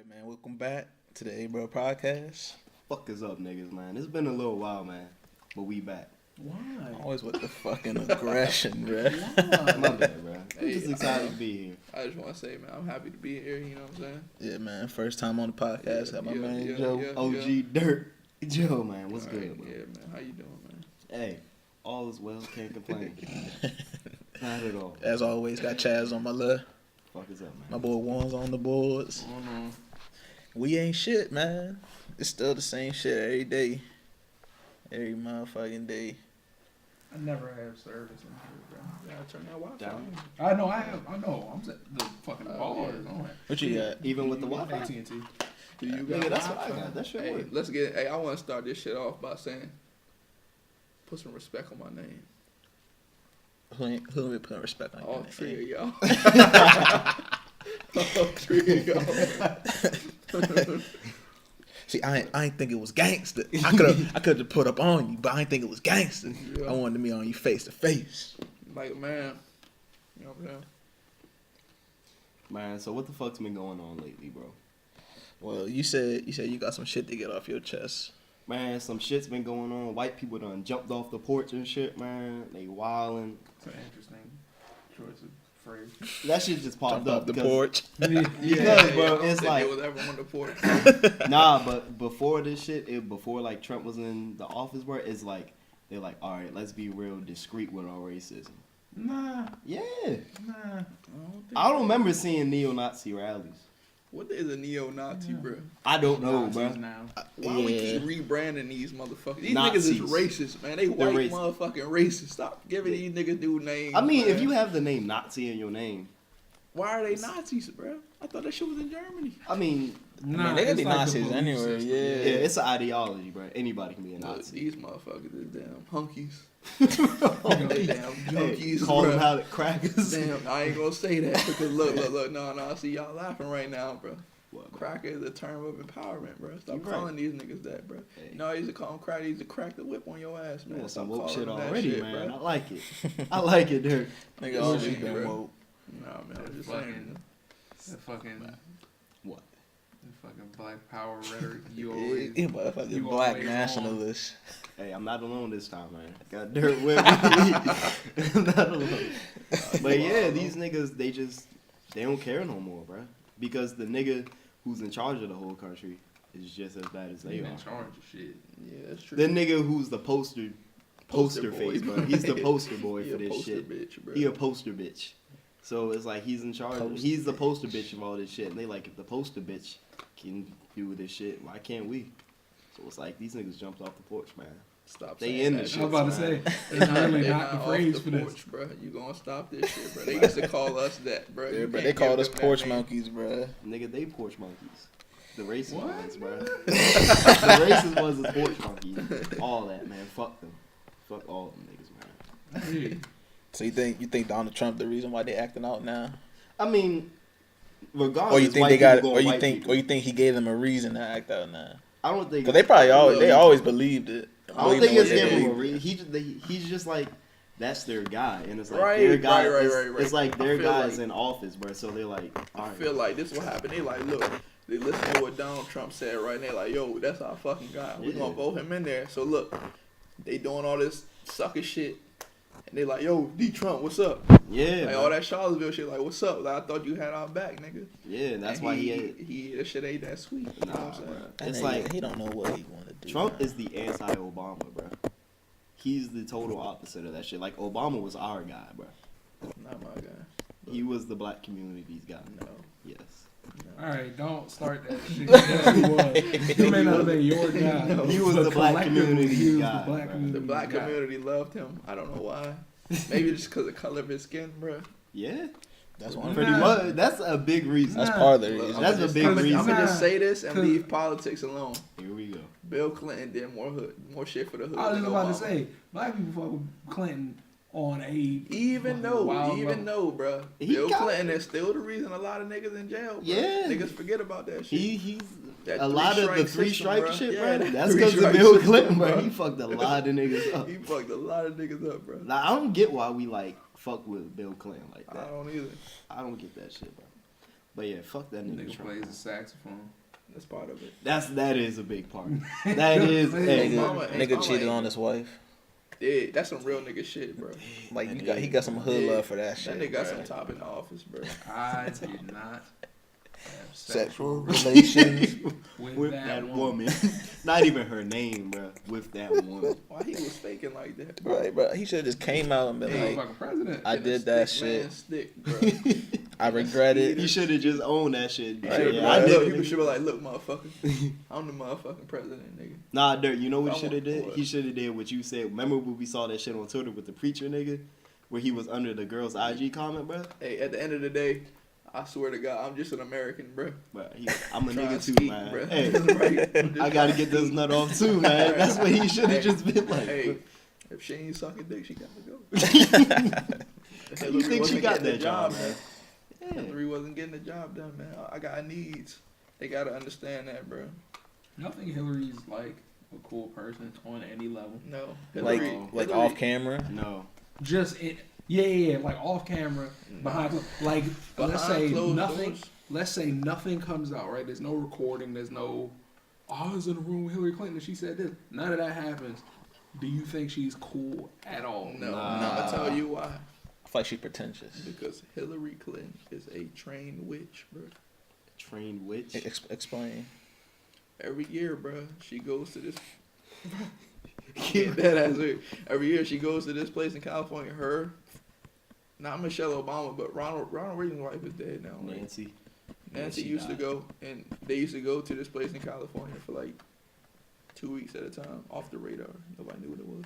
Man, welcome back to the A Bro podcast. Fuck is up, niggas, man. It's been a little while, man, but we back. Why? Always with the fucking aggression, bro. My bad, bro. I'm just excited to be here. I just want to say, man, I'm happy to be here. You know what I'm saying? Yeah, man. First time on the podcast. Got my man Joe. Ogdirt. Joe, man. What's good, bro? Yeah, man. How you doing, man? Hey, all is well. Can't complain. Not at all. As always, got Chazz on my left. Fuck is up, man? My boy Wanza on the boards. We ain't shit, man. It's still the same shit every day. Every motherfucking day. I never have service in here, bro. Yeah, I turn that Wi-Fi Down. I know I have. I know. I'm the fucking bars. yeah. What you got? Even with the Wi-Fi? AT&T. Do you got Nigga, that's Wi-Fi? What I got. That shit Hey, work. let's get. Hey, I want to start this shit off by saying, put some respect on my name. Who we put respect on? All your three of name? y'all. All three of y'all. See, I ain't think it was gangster. I could have put up on you, but I ain't think it was gangster. Yeah. I wanted to be on you face to face. Like, man, you know what I'm saying? Man, so what the fuck's been going on lately, bro? Well, you said you got some shit to get off your chest. Man, some shit's been going on. White people done jumped off the porch and shit, man. They wildin'. It's an interesting choice of phrase. That shit just popped Jumped up off the because- porch. Because, bro, it's like- It was ever on the porch. Nah, but before this shit, before like Trump was in the office, bro, it's like they're like, all right, let's be real discreet with our racism. Nah, Yeah, nah. I don't remember seeing neo-Nazi rallies. What is a neo-Nazi, bro? I don't know, bro. Now. Why we keep rebranding these motherfuckers? These Nazis. niggas is racist, man. They They're white racist. motherfucking racist. Stop giving these niggas new names. I mean, man. if you have the name Nazi in your name, why are they Nazis, bro? I thought that shit was in Germany. I mean, Nah, they could be Nazis anywhere, yeah, yeah. it's an ideology, bro. Anybody can be a Look, Nazi. these motherfuckers is damn hunkies. Hey, Damn junkies, call them bro. how the crackers. Damn, I ain't gonna say that because look, no, I see y'all laughing right now, bro. What, bro? Cracker is a term of empowerment, bro. Stop You right. calling these niggas that, bro. Hey. No, I used to call them crack. I used to crack the whip on your ass, man. Man, Stop some woke calling shit them that already, shit, man. bro. I like it. I like it, dude. Nigga always Shit, been bro. woke. Nah, man, I'm just Fucking- saying. The fucking What? the fucking black power rhetoric. You always You motherfucking you black always nationalist. Hey, I'm not alone this time, man. Got dirt with me. I'm not alone. But yeah, these niggas, they don't care no more, bro. Because the nigga who's in charge of the whole country is just as bad as they you are. in charge of shit. Yeah, that's true. The nigga who's the poster Poster face, boy. bro. He's the poster boy He for a this poster shit. bitch, bro. He a poster bitch. So it's like he's in charge. Poster He's the poster bitch of all this shit. And they like, if the poster bitch can do this shit, why can't we? So it's like these niggas jumped off the porch, man. Stop They saying in that the shit. I was about to man. say it's really They not the off phrase for this. porch, bro. You gonna stop this shit, bro. They used to call us that, bro. Yeah, You but can't they called give us them that porch name. monkeys, bro. Nigga, they porch monkeys. The racist What? ones, bro. The racist ones is porch monkeys. All that, man. Fuck them. Fuck all them niggas, man. Yeah. So you think Donald Trump the reason why they acting out now? I mean, regardless, Or you think white they got? people Or going you white think? people. Or you think he gave them a reason to act out now? I don't think. Because they probably always believed it. I don't think it's Believed giving him a it. reason. He's just like, that's their guy, and it's like Right, their guy. right, it's, right. it's like I their feel guy's like- in office, bro. So they're like, all I right. feel like this is what happened. They like, look, they listen to what Donald Trump said, right? And they like, yo, that's our fucking guy. We Yeah. gonna vote him in there. So look, they doing all this sucker shit, and they like, yo, D Trump, what's up? Yeah, Like bro. all that Charlottesville shit, like, what's up? Like, I thought you had our back, nigga. Yeah, that's And why he. he that shit ain't that sweet. You know what I'm saying? bro. That It's nigga, like he don't know what he want to do. Trump man. is the anti-Obama, bro. He's the total opposite of that shit. Like Obama was our guy, bro. Not my guy. He was the black community's guy. No. Yes. All right, don't start that shit. Yes, he was. He may not have been your guy. No. He was but the black collectively, community he was guy, the black bro. community The black guy. community loved him. I don't know why. Maybe just because of the color of his skin, bro. Yeah. That's one. Pretty much. That's a big reason. That's Nah. part of the Look, reason. That's a big reason. I'm gonna just Nah, say this and 'cause- leave politics alone. Here we go. Bill Clinton did more shit for the hood. I was than just about to Obama. say, black people fuck with Clinton on a Even wild level. though, bro, He Bill got- Clinton is still the reason a lot of niggas in jail. Bro. Yeah. Niggas forget about that shit. He's That a lot of the three-strike three system, strike bro. shit, Yeah, bro. that That's because of three-strike Bill system, Clinton, bro. bro. He fucked a lot of niggas up. He fucked a lot of niggas up, bro. Like, I don't get why we like fuck with Bill Clinton like I that. don't either. I don't get that shit, bro. But yeah, fuck that nigga Nigga Trump. plays the saxophone. That's part of it. That is a big part. That is. Hey, Nigga cheated on his wife. Yeah, that's some real nigga shit, bro. Like he got some hood love for that shit. That nigga got bro. some top in the office, bro. I did not have Sexual relations. with that woman. Not even her name, bro. With that woman. Why he was faking like that, bro? Right, bro. He should have just came out and been Hey, like, fucking president. I did that shit. Man, stick, bro. I regret it. He should have just owned that shit. Right, Yeah, bro. I Look, did. he should be like, look, motherfucker. I'm the motherfucking president, nigga. Nah, Dirt, you know what I he should have want- did? what? He should have did what you said. Remember when we saw that shit on Twitter with the preacher nigga? Where he was under the girl's IG comment, bro? Hey, at the end of the day, I swear to God, I'm just an American, bro. But I'm a Trying nigga to too, speak, man. bro. Hey, Right? I'm just I gotta get this nut off too, man. That's what he should have Hey, just been like. Hey, if she ain't sucking dick, she got to go. You think she wasn't got getting the that job, man? Yeah. Hillary wasn't getting the job done, man. I got needs. They gotta understand that, bro. I don't think Hillary's like a cool person on any level. No, Like Hillary- off camera. No. Just it. Yeah, like off camera, behind, like let's Behind say closed nothing. doors. Let's say nothing comes out, right? There's no recording. There's no. Oh, I was in a room with Hillary Clinton and she said this. None of that happens. Do you think she's cool at all? No, Nah. no, I'll tell you why. I feel like she's pretentious. Because Hillary Clinton is a trained witch, bro. Trained witch. Explain. Every year, bro, she goes to this. Yeah, that answer. Every year she goes to this place in California. Her, not Michelle Obama, but Ronald Reagan's wife is dead now. Right? Nancy. Nancy she used to died. go, and they used to go to this place in California for like 2 weeks at a time, off the radar. Nobody knew what it was.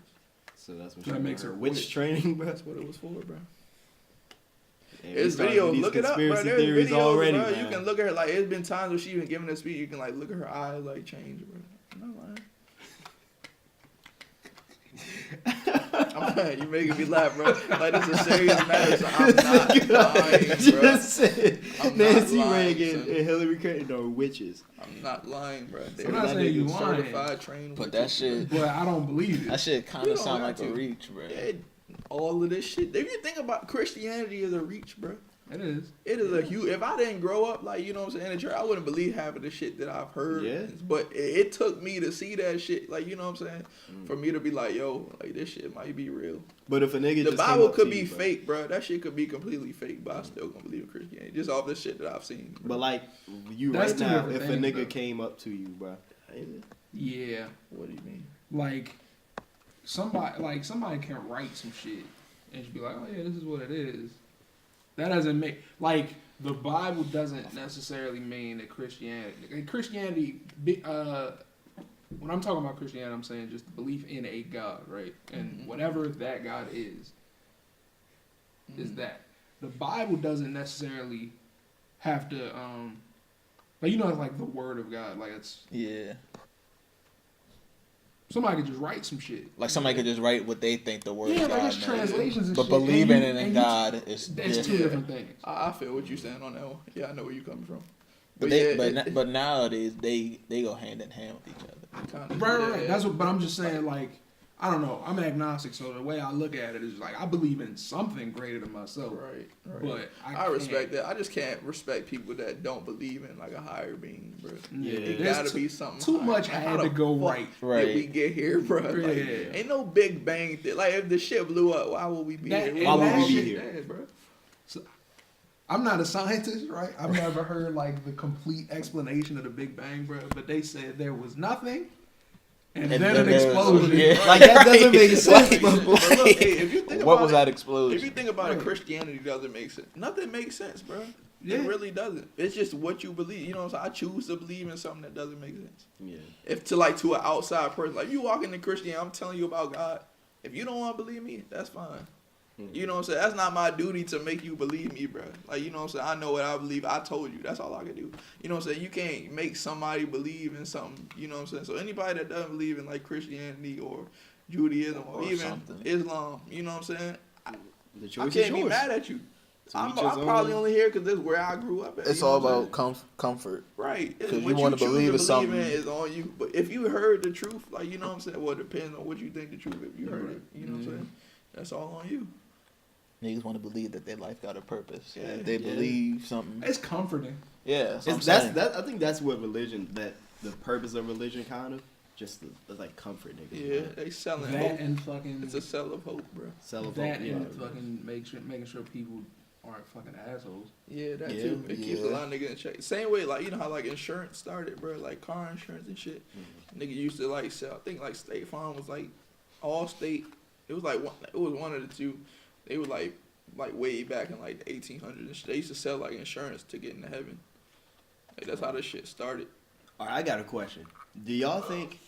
So that's what That she makes her her witch witch. training, bro. That's what it was for, bro. Yeah, There's we started videos. with these Look it up, bro. conspiracy There's theories videos, already, bro. man. You can look at her. Like, it's been times where she been giving a speech. You can like look at her eyes, like change, bro. I'm not lying. You making me laugh, bro. Like, this is a serious matter, so I'm not lying, bro. Just said I'm not Nancy lying, Reagan son. and Hillary Clinton are witches. I'm not lying, bro. They're I'm not saying you lying. certified, trained. But witches, that shit, But I don't believe that it. shit kind You of don't sound have like a to. reach, bro. Yeah, all of this shit. If you think about Christianity as a reach, bro. It is. It is a huge. If I didn't grow up like, you know what I'm saying, in church, I wouldn't believe half of the shit that I've heard. Yeah. But it took me to see that shit, like, you know what I'm saying, for me to be like, yo, like, this shit might be real. But if a nigga The just Bible came up could to be you, bro. fake, bro. That shit could be completely fake, but I still gonna believe in Christianity just off the shit that I've seen. But like you That's right two now, different if a things, nigga though. came up to you, bro. Yeah. What do you mean? Like somebody can write some shit and just be like, oh yeah, this is what it is. That doesn't make like the Bible doesn't necessarily mean that Christianity. When I'm talking about Christianity, I'm saying just the belief in a God, right? And whatever that God is that. The Bible doesn't necessarily have to, like, you know, it's like the Word of God, like it's Yeah. somebody could just write some shit. Like somebody could just write what they think the word Yeah, of like God it's means. translations and But shit. believing And in and God is That's two different. different things. I feel what you're saying on that one. Yeah, I know where you're coming from. But nowadays they go hand in hand with each other. Kinda, Right. yeah. That's what. But I'm just saying, like, I don't know. I'm agnostic, so the way I look at it is like I believe in something greater than myself. Right. But I respect that. I just can't respect people that don't believe in like a higher being, bro. Yeah, It there's gotta be something. too higher. much Like, had how to the go fuck right. Right. Did we get here, bro? Like, Yeah. ain't no Big Bang thing. Like, if the shit blew up, why would we be That- here? and Why would that we be shit- here? Dead, bro. I'm not a scientist, right? I've never heard like the complete explanation of the Big Bang, bro. But they said there was nothing, and then then it there was- exploded. yeah. Like that doesn't make sense, Like, bro. But look, hey, if you think What about was it, that if explosion? you think about it, Right. Christianity doesn't make sense. Nothing makes sense, bro. Yeah. It really doesn't. It's just what you believe. You know what I'm saying? I choose to believe in something that doesn't make sense. Yeah. If to an outside person, like you walk into Christianity, I'm telling you about God. If you don't want to believe me, that's fine. You know what I'm saying? That's not my duty to make you believe me, bro. Like, you know what I'm saying? I know what I believe. I told you. That's all I can do. You know what I'm saying? You can't make somebody believe in something. You know what I'm saying? So anybody that doesn't believe in like Christianity or Judaism or even something. Islam, you know what I'm saying? The I choice can't is be yours. mad at you. To I'm each his probably own. only here because this is where I grew up at. It's you know all what I'm about saying? comfort. Right. 'Cause What you wanna choose believe in in something. is on you. But if you heard the truth, like, you know what I'm saying? Well, it depends on what you think the truth is. If you heard it, you know what I'm saying? That's all on you. Niggas want to believe that their life got a purpose. Yeah, If they believe something. It's comforting. Yeah, I think that's what religion, that the purpose of religion kind of, just to, like comfort niggas. Yeah, man. they selling That hope. and fucking It's a sell of hope, bro. that and fucking making sure people aren't fucking assholes. Yeah, that Yeah, too. It keeps a yeah. lot of niggas in check. Same way, like, you know how, like, insurance started, bro? Like, car insurance and shit. Nigga used to, like, sell. I think, like, State Farm was, like, Allstate. It was, like, it was one of the two. They were, like way back in, like, the 1800s and shit. They used to sell, like, insurance to get into heaven. Like, that's how this shit started. All right, I got a question. Do y'all think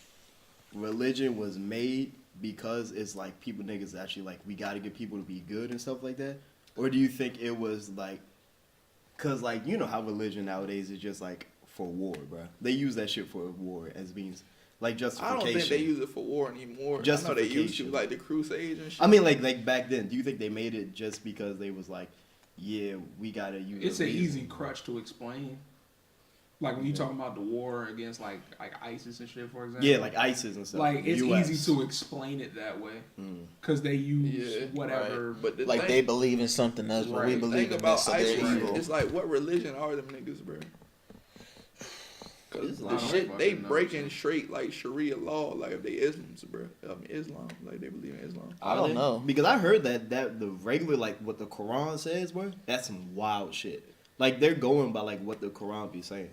religion was made because it's like people niggas actually like we got to get people to be good and stuff like that? Or do you think it was like, cause like you know how religion nowadays is just like for war, bro. They use that shit for war as means like I justification. don't think they use it for war anymore. I know they used to, like, the Crusades and shit. I mean, like back then, do you think they made it just because they was like, yeah, we gotta use? It's an easy crutch to explain. Like when you talking about the war against like ISIS and shit, for example. Yeah, like ISIS and stuff. Like it's US. easy to explain it that way because they use whatever. Right. But like they believe in something else, but we Right. believe in about this, so they're ISIS, evil. it's like, what religion are them niggas, bro? Cause the Islam. shit they No, breaking shit. straight like Sharia law, like if they Islams, bro. I mean Islam, like they believe in Islam. I don't know. Because I heard that the regular like what the Quran says, bro. That's some wild shit. Like they're going by like what the Quran be saying.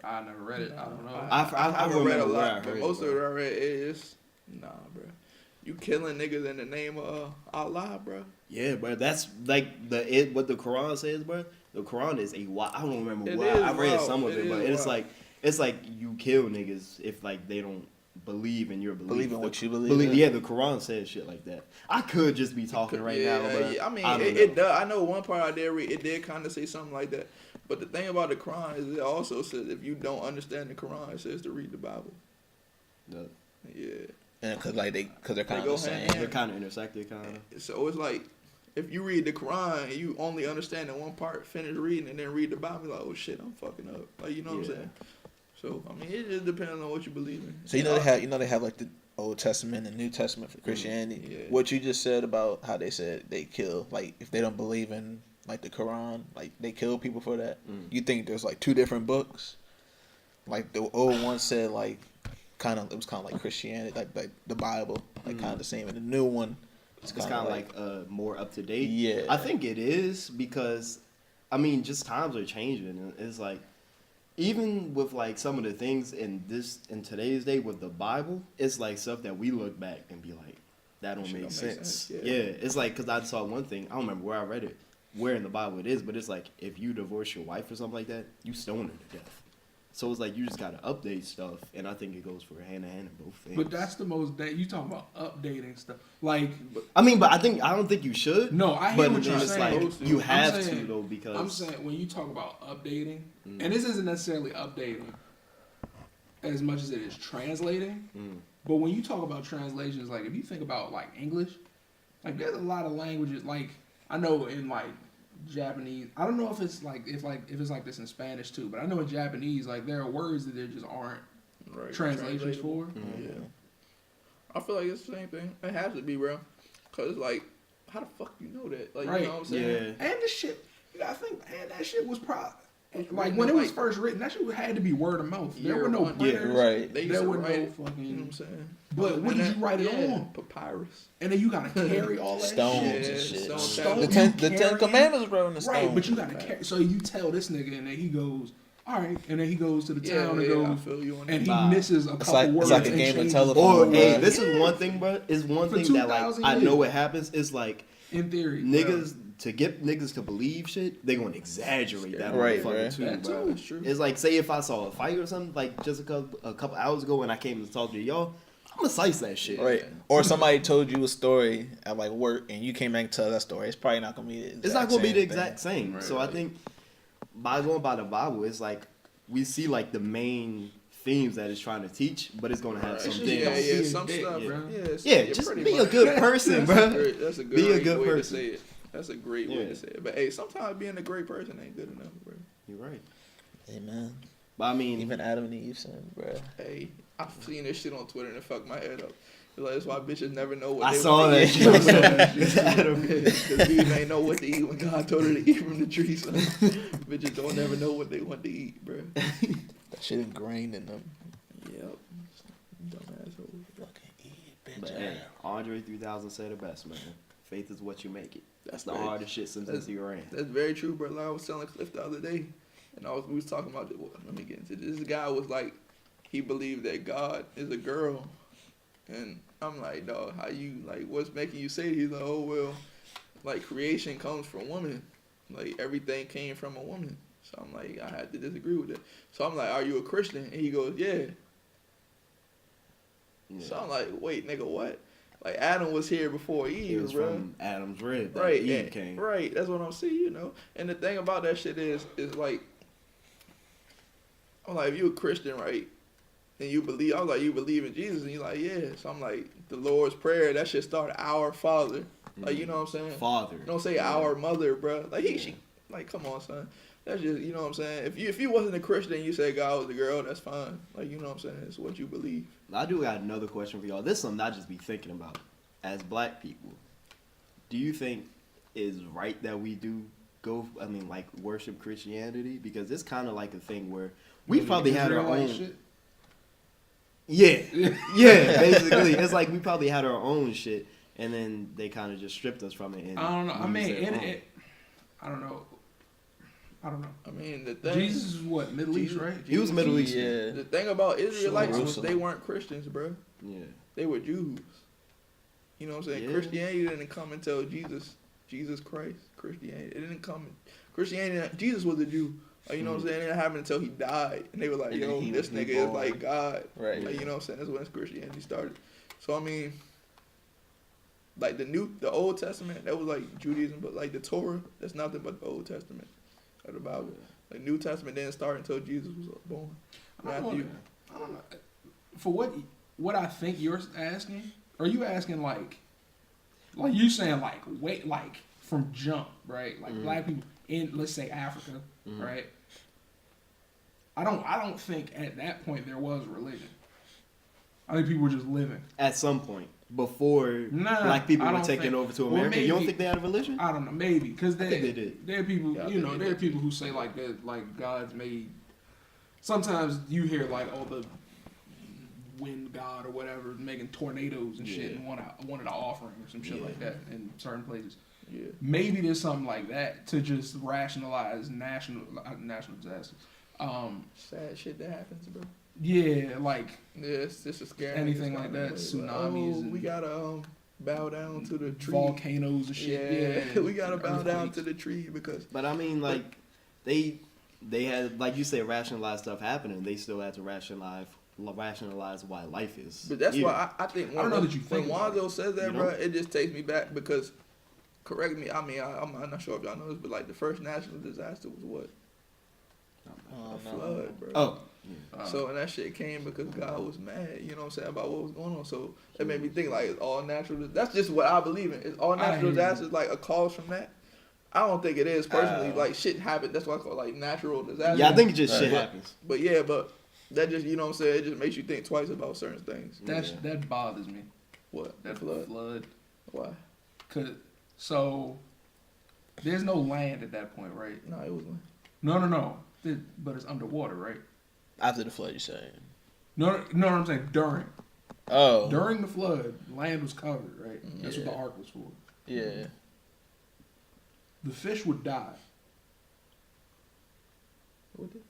I never read it. I don't know. I haven't read a remember where I lot, but heard most it, of it bro. I read is bro. You killing niggas in the name of Allah, bro. Yeah, bro. That's like what the Quran says, bro. The Quran is a wild. I don't remember It why. is I read wild. some of It it, but is it's like you kill niggas if like they don't believe in your belief. Believe in what you believe in. Yeah, the Quran says shit like that. I could just be talking right now, but yeah. I mean, don't it know. does. I know one part I did read. It did kind of say something like that. But the thing about the Quran is it also says if you don't understand the Quran, it says to read the Bible. No. Yeah. And because they're kind of go the same. hand in They're kind of intersected, kind of. So it's like, if you read the Quran and you only understand in one part, finish reading and then read the Bible, you're like, oh shit, I'm fucking up. Like, you know what I'm saying? So I mean, it just depends on what you believe in. So they have like the Old Testament and New Testament for Christianity. Yeah. What you just said about how they said they kill, like if they don't believe in like the Quran, like they kill people for that. You think there's like two different books? Like the old one said like it was kind of like Christianity, like the Bible, like kind of the same, and the new one It's kind of like more up to date. Yeah. I think it is because, I mean, just times are changing. And it's like, even with like some of the things in today's day with the Bible, it's like stuff that we look back and be like, that don't make sense. Yeah, it's like, because I saw one thing, I don't remember where I read it, where in the Bible it is, but it's like, if you divorce your wife or something like that, you stone her to death. So it's like you just gotta update stuff, and I think it goes for hand in hand in both things. But that's the most you talking about updating stuff. Like, I mean, but I don't think you should. no, I hear But what then you're it's saying. like you have I'm saying- to though, because I'm saying when you talk about updating, and this isn't necessarily updating as much as it is translating. But when you talk about translations, like if you think about like English, like there's a lot of languages. Like I know in like Japanese, I don't know if it's like if it's like this in Spanish too, but I know in Japanese like there are words that there just aren't translations for. Yeah. I feel like it's the same thing. It has to be, bro. Cause like, how the fuck you know that? Like, Right. you know what I'm saying? yeah. And the shit, you gotta think, and that shit was probably It's like written when it was like- first written, that shit had to be word of mouth. There Year were no one. printers. right. They used There to were write no it, fucking. you know what I'm saying? But what did you write it Yeah, on? papyrus. And then you gotta carry all that Stones shit. and shit. Stone The tablets. ten carry- Commandments were in the stone. Right, but you gotta carry. So you tell this nigga, and then he goes, all right, and then he goes to the Yeah, town and yeah, I goes, feel you on and that. he misses a couple words. it's like a and game of changes telephone. Or hey, bruh. this is one thing, bro. Is one For thing that like 2,000 I know years. what happens is like in theory. niggas to get niggas to believe shit, they gonna exaggerate that Right, motherfucker right. too, That bro. too. That's true. It's like say if I saw a fight or something like just a couple hours ago and I came to talk to y'all, I'm gonna slice that shit. Right. Or somebody told you a story at like work and you came back and tell that story. It's probably not gonna be the exact It's not gonna be same the thing. exact same. Right, So I right. think by going by the Bible, it's like we see like the main themes that it's trying to teach, but it's gonna have Right. some just- things. Yeah, see yeah, it some big, stuff, yeah. bro. Yeah, just pretty be a much. good person, bro. That's a good, Be a good way person. to say it. That's a great way Yeah. to say it. But hey, sometimes being a great person ain't good enough, bro. You're right. Amen. But I mean, even Adam and Eve sinned, bro. Hey, I've seen this shit on Twitter and it fucked my head up. Like, that's why bitches never know what I they saw want that to eat. shit. Adam. Because Eve ain't know what to eat when God told her to eat from the tree. So bitches don't never know what they want to eat, bro. That shit ingrained in them. Yep. Dumb asshole. Fucking eat, bitch. But hey, Andre 3000 said it best, man. Faith is what you make it. That's the right. hardest shit since into your hand. That's very true, bro. Like I was telling Cliff the other day, and we was talking about. Let me get into this. This guy was like, he believed that God is a girl, and I'm like, dog, how you like? What's making you say? He's like, oh well, like creation comes from woman, like everything came from a woman. So I'm like, I had to disagree with it. So I'm like, are you a Christian? And he goes, yeah. So I'm like, wait, nigga, what? Like Adam was here before Eve, It was bro. from Adam's rib that Right, Eve came. right. That's what I'm saying, you know. And the thing about that shit is like, I'm like, if you a Christian, right, and you believe, I was like, you believe in Jesus, and you're like, yeah. So I'm like, the Lord's Prayer, that shit started our Father. Like, you know what I'm saying? Father. Don't say our mother, bro. Like she, like, come on, son. That's just, you know what I'm saying? If you wasn't a Christian and you said God was a girl, that's fine. Like, you know what I'm saying? It's what you believe. I do got another question for y'all. This is something I just be thinking about. As black people, do you think it's right that we do worship Christianity? Because it's kind of like a thing where we probably had our own shit? Yeah. Yeah, basically. It's like we probably had our own shit, and then they kind of just stripped us from it. And I don't know. I mean, I don't know. I mean, the thing... Jesus is what, Middle East, right? He was Middle East. Yeah. The thing about Israelites was Jerusalem. they weren't Christians, bro. Yeah. They were Jews. You know what I'm saying? Yeah. Christianity didn't come until Jesus Christ. Christianity. It didn't come... Christianity... Jesus was a Jew. Like, you know what I'm saying? It didn't happen until he died. And they were like, And yo, he this was nigga is born. like God. Right. Like, you know what I'm saying? That's when Christianity started. So, I mean... Like, the Old Testament, that was like Judaism. But, like, the Torah, that's nothing but the Old Testament. Or the Bible. Like, New Testament didn't start until Jesus was born. I don't Matthew. know. For what I think you're asking, are you asking like you saying like wait, like from jump, right? Like black people in, let's say, Africa, right? I don't think at that point there was religion. I think people were just living. At some point. Before black people were taken over to America. Maybe, you don't think they had a religion? I don't know, maybe. Because I think they did. There are people, Yeah, there are people who say like that, like God's made. Sometimes you hear like, oh, the wind god or whatever making tornadoes and shit and wanted an offering or some shit like that in certain places. Yeah. Maybe there's something like that to just rationalize national disasters. Sad shit that happens, bro. Yeah, like it's just a scary anything like that, tsunamis. Oh, we gotta bow down to the tree. Volcanoes and shit. Yeah, we gotta bow down to the tree because. But I mean, like they had, like you said, rationalized stuff happening. They still had to rationalize why life is. But that's why I think. I don't know that you when think Wanza says that, you know? bro, it just takes me back because. Correct me. I mean, I'm not sure if y'all know this, but like the first national disaster was what? A flood, bro. Oh. So and that shit came because God was mad, you know what I'm saying, about what was going on. So that made me think like it's all natural. That's just what I believe in. It's all natural disasters like a cause from that. I don't think it is personally. Like shit happens. That's why I call it like natural disasters. Yeah, I think it just shit happens. But that just, you know what I'm saying, it just makes you think twice about certain things. That bothers me. What? That flood. Why? So there's no land at that point, right? No, it was one. No. But it's underwater, right? After the flood, you're saying? No, I'm saying during. Oh. During the flood, land was covered, right? That's what the ark was for. Yeah. The fish would die. Would it?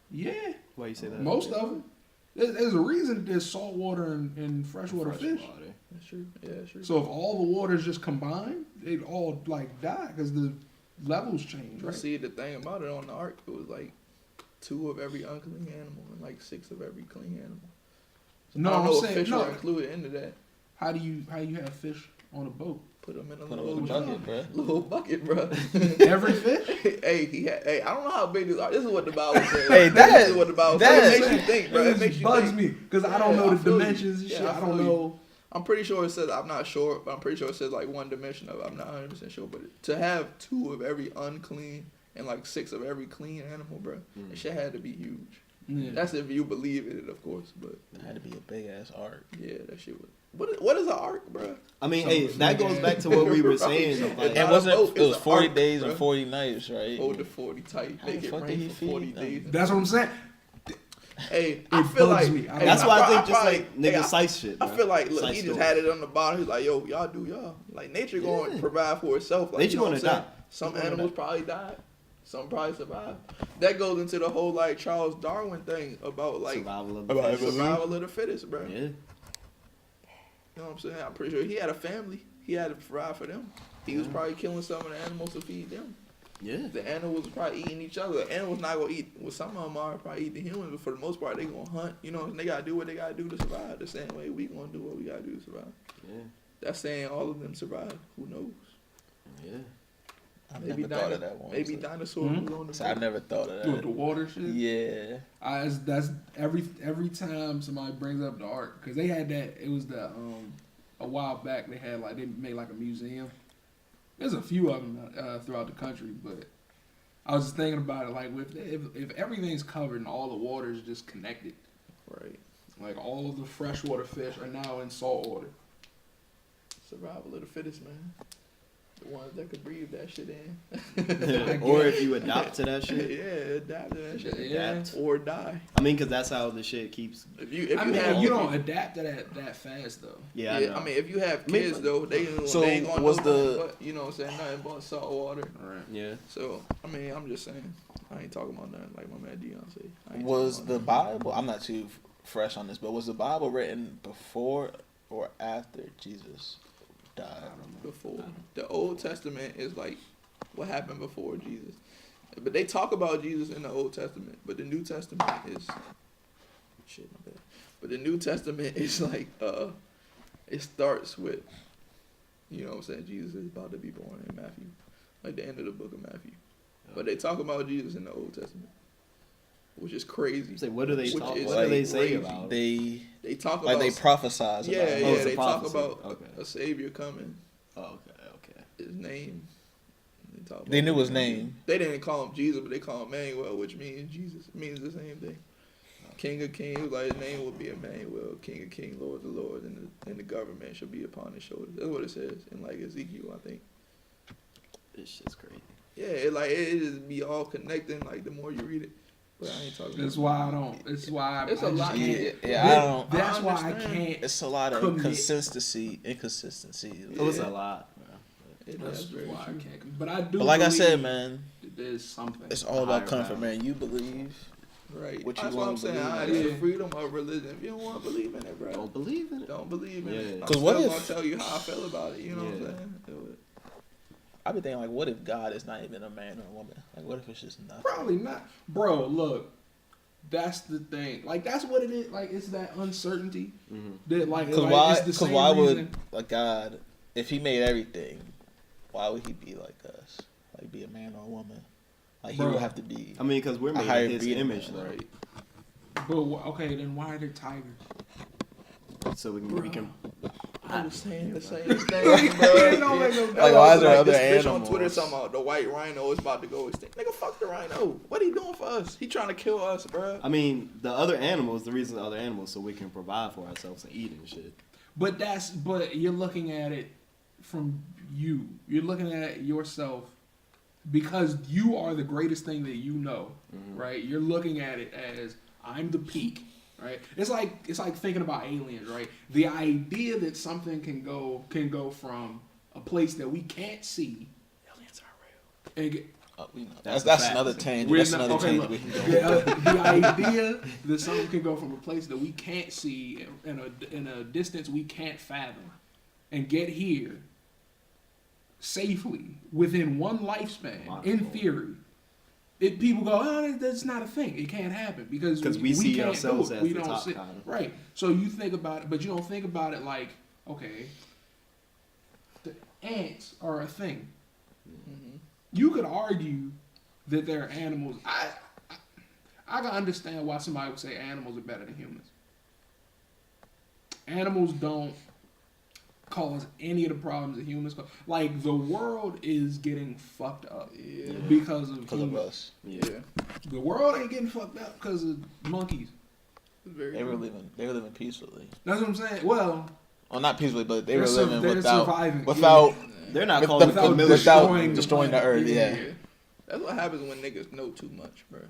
Yeah. Why you say that? Most of them. There's a reason there's saltwater and freshwater fish. That's true. Yeah, that's true. So if all the waters just combined, they'd all like die because the levels change, right? See, the thing about it on the ark, it was like 2 of every unclean animal and like 6 of every clean animal. So No, I don't know I'm if saying fish no. were included into that. How do you have fish on a boat? Put them in a Put little him in a bucket, bro. Little bucket, bro. Every fish? Hey, I don't know how big this are. This is what the Bible says. Hey, this is what the Bible says. It that- makes you think, bro. It makes you bugs think. me because I don't know I the feel you. dimensions and Yeah, shit. I I don't feel you. know. I'm pretty sure it says, I'm not sure, but I'm pretty sure it says like 1 dimension of it. I'm not 100% sure. But to have 2 of every unclean and like 6 of every clean animal, bro, that shit had to be huge. Yeah. That's if you believe in it, of course. But It had to be a big ass ark. yeah, that shit was. What is an ark, bro? I mean, So hey, that goes back to what we were saying. Right. Like, Not And wasn't a boat, it was it's a 40 ark, days bro. and 40 nights, right? Hold the 40 tight. How the Make it fuck did rain he for 40 feed them? days. That's what I'm saying. Hey, I It feel bugs like me. hey, that's why I think just probably- like nigga hey, slice shit. I bro. feel like look, Slice he just stories. had it on the bottom. He's like, yo, y'all do y'all. Like nature going to Yeah. provide for itself. Like, Nature you know what I'm gonna saying? die. Some Nature gonna animals die. probably died. Some probably survived. That goes into the whole like Charles Darwin thing about like Survival of About the fittest. survival of the fittest, bro. Yeah. You know what I'm saying? I'm pretty sure he had a family. He had to provide for them. He was Yeah. probably killing some of the animals to feed them. Yeah. The animals probably eating each other. The animals not gonna eat. Well, some of them are probably eat the humans, but for the most part, they gonna hunt. You know, and they gotta do what they gotta do to survive. The same way we gonna do what we gotta do to survive. Yeah. That's saying all of them survive. Who knows? Yeah. I Maybe never thought of that one. Maybe dinosaurs Hmm? was on the So I brink. never thought of With the that. water shit. Yeah. That's every time somebody brings up the ark, because they had that. It was the a while back they had like they made like a museum. There's a few of them throughout the country, but I was just thinking about it like if everything's covered and all the water is just connected, Right. like all of the freshwater fish are now in salt water. Survival of the fittest, man. The ones that could breathe that shit in. I Or guess. if you adapt to that shit. Yeah, adapt to that shit. Yeah. Adapt. Or die. I mean, because that's how the shit keeps. If you I mean, have, you don't adapt to that fast though. Yeah, Yeah, I know. mean, if you have I mean, kids though, they So ain't gonna was know the- nothing but, you know what I'm saying, nothing but salt water. Right. Yeah. So I mean, I'm just saying, I ain't talking about nothing like my man Dion say. I ain't Was talking the about nothing. Bible? I'm not too fresh on this, but was the Bible written before or after Jesus died? Before the Old Testament is like what happened before Jesus, but they talk about Jesus in the Old Testament, but the New Testament is shit. My bad. But the New Testament is like it starts with, you know what I'm saying, Jesus is about to be born in Matthew, like the end of the book of Matthew. But they talk about Jesus in the Old Testament, which is crazy. Say, what do they Which talk? is What do they say crazy. about? They They talk like about they prophesize yeah, about. yeah. Oh, it's a They talk prophecy. about Okay. a savior coming, Oh, okay. Okay. his name. They, talk about They knew his his name. They didn't call him Jesus, but they call him Emmanuel, which means Jesus. It means the same thing. King of Kings, like his name will be Emmanuel, King of Kings, Lord of the Lord, and the government shall be upon his shoulders. That's what it says in like Ezekiel, I think. This shit's crazy. Yeah, it just be all connecting. Like the more you read it, but I ain't talking. That's about why I don't. It's why It's I a just lot. can't. Yeah, I don't. That's I why I understand. can't. It's a lot of Commit. inconsistency. It was Yeah. a lot. Bro. It That's is very why I true. can't. But I do. But like I said, believe man, that there's something. it's all about Higher comfort, power. man. You believe. Right. What you That's what wanna I'm saying. believe It's in. the freedom of religion. If you don't want to believe in it, bro, Don't believe in it. don't believe in it. Yeah. I'm 'Cause what still if- gonna tell you how I feel about it. You know what I'm Yeah. saying? Do it. I be thinking like, what if God is not even a man or a woman? Like, what if it's just nothing? Probably not, bro. Look, that's the thing. Like that's what it is. Like it's that uncertainty Mm-hmm. that like. Because like, why? it's the Because same why reason. would like God, if He made everything, why would He be like us? Like be a man or a woman? Like He Bro. would have to be. I mean, because we're A made higher in His being, image, man. though. Right. But okay, then why are there tigers? So we can. I was saying the same It thing, bro. don't make no- That's Like, why why I is there was other this bitch on animals? Twitter talking about the white rhino is about to go extinct. Nigga, fuck the rhino. What he doing for us? He trying to kill us, bro. I mean, the other animals. The reason the other animals, so we can provide for ourselves and eat and shit. But you're looking at it from you. You're looking at it yourself because you are the greatest thing that you know, right? You're looking at it as I'm the peak, right? It's like thinking about aliens, right? The idea that something can go from a place that we can't see Aliens are real. and get, We know. That's That's a fact. another tangent. We're That's not- another okay, tangent look, we can go. the idea that something can go from a place that we can't see in a distance we can't fathom and get here safely within one lifespan, in theory. People go, oh, that's not a thing. It can't happen because we see can't ourselves do it. as we the don't top see, kind of- right. So you think about it, but you don't think about it like, okay, the ants are a thing. Mm-hmm. You could argue that there are animals. I can understand why somebody would say animals are better than humans. Animals don't cause any of the problems that humans cause. Like, the world is getting fucked up Yeah. because of Because of us. Yeah. The world ain't getting fucked up because of monkeys. Very They were true. living peacefully. That's what I'm saying. Well, Not peacefully, but they were they're living they're without surviving. They're not with calling the- it the without military. destroying the earth. Yeah. That's what happens when niggas know too much, bro.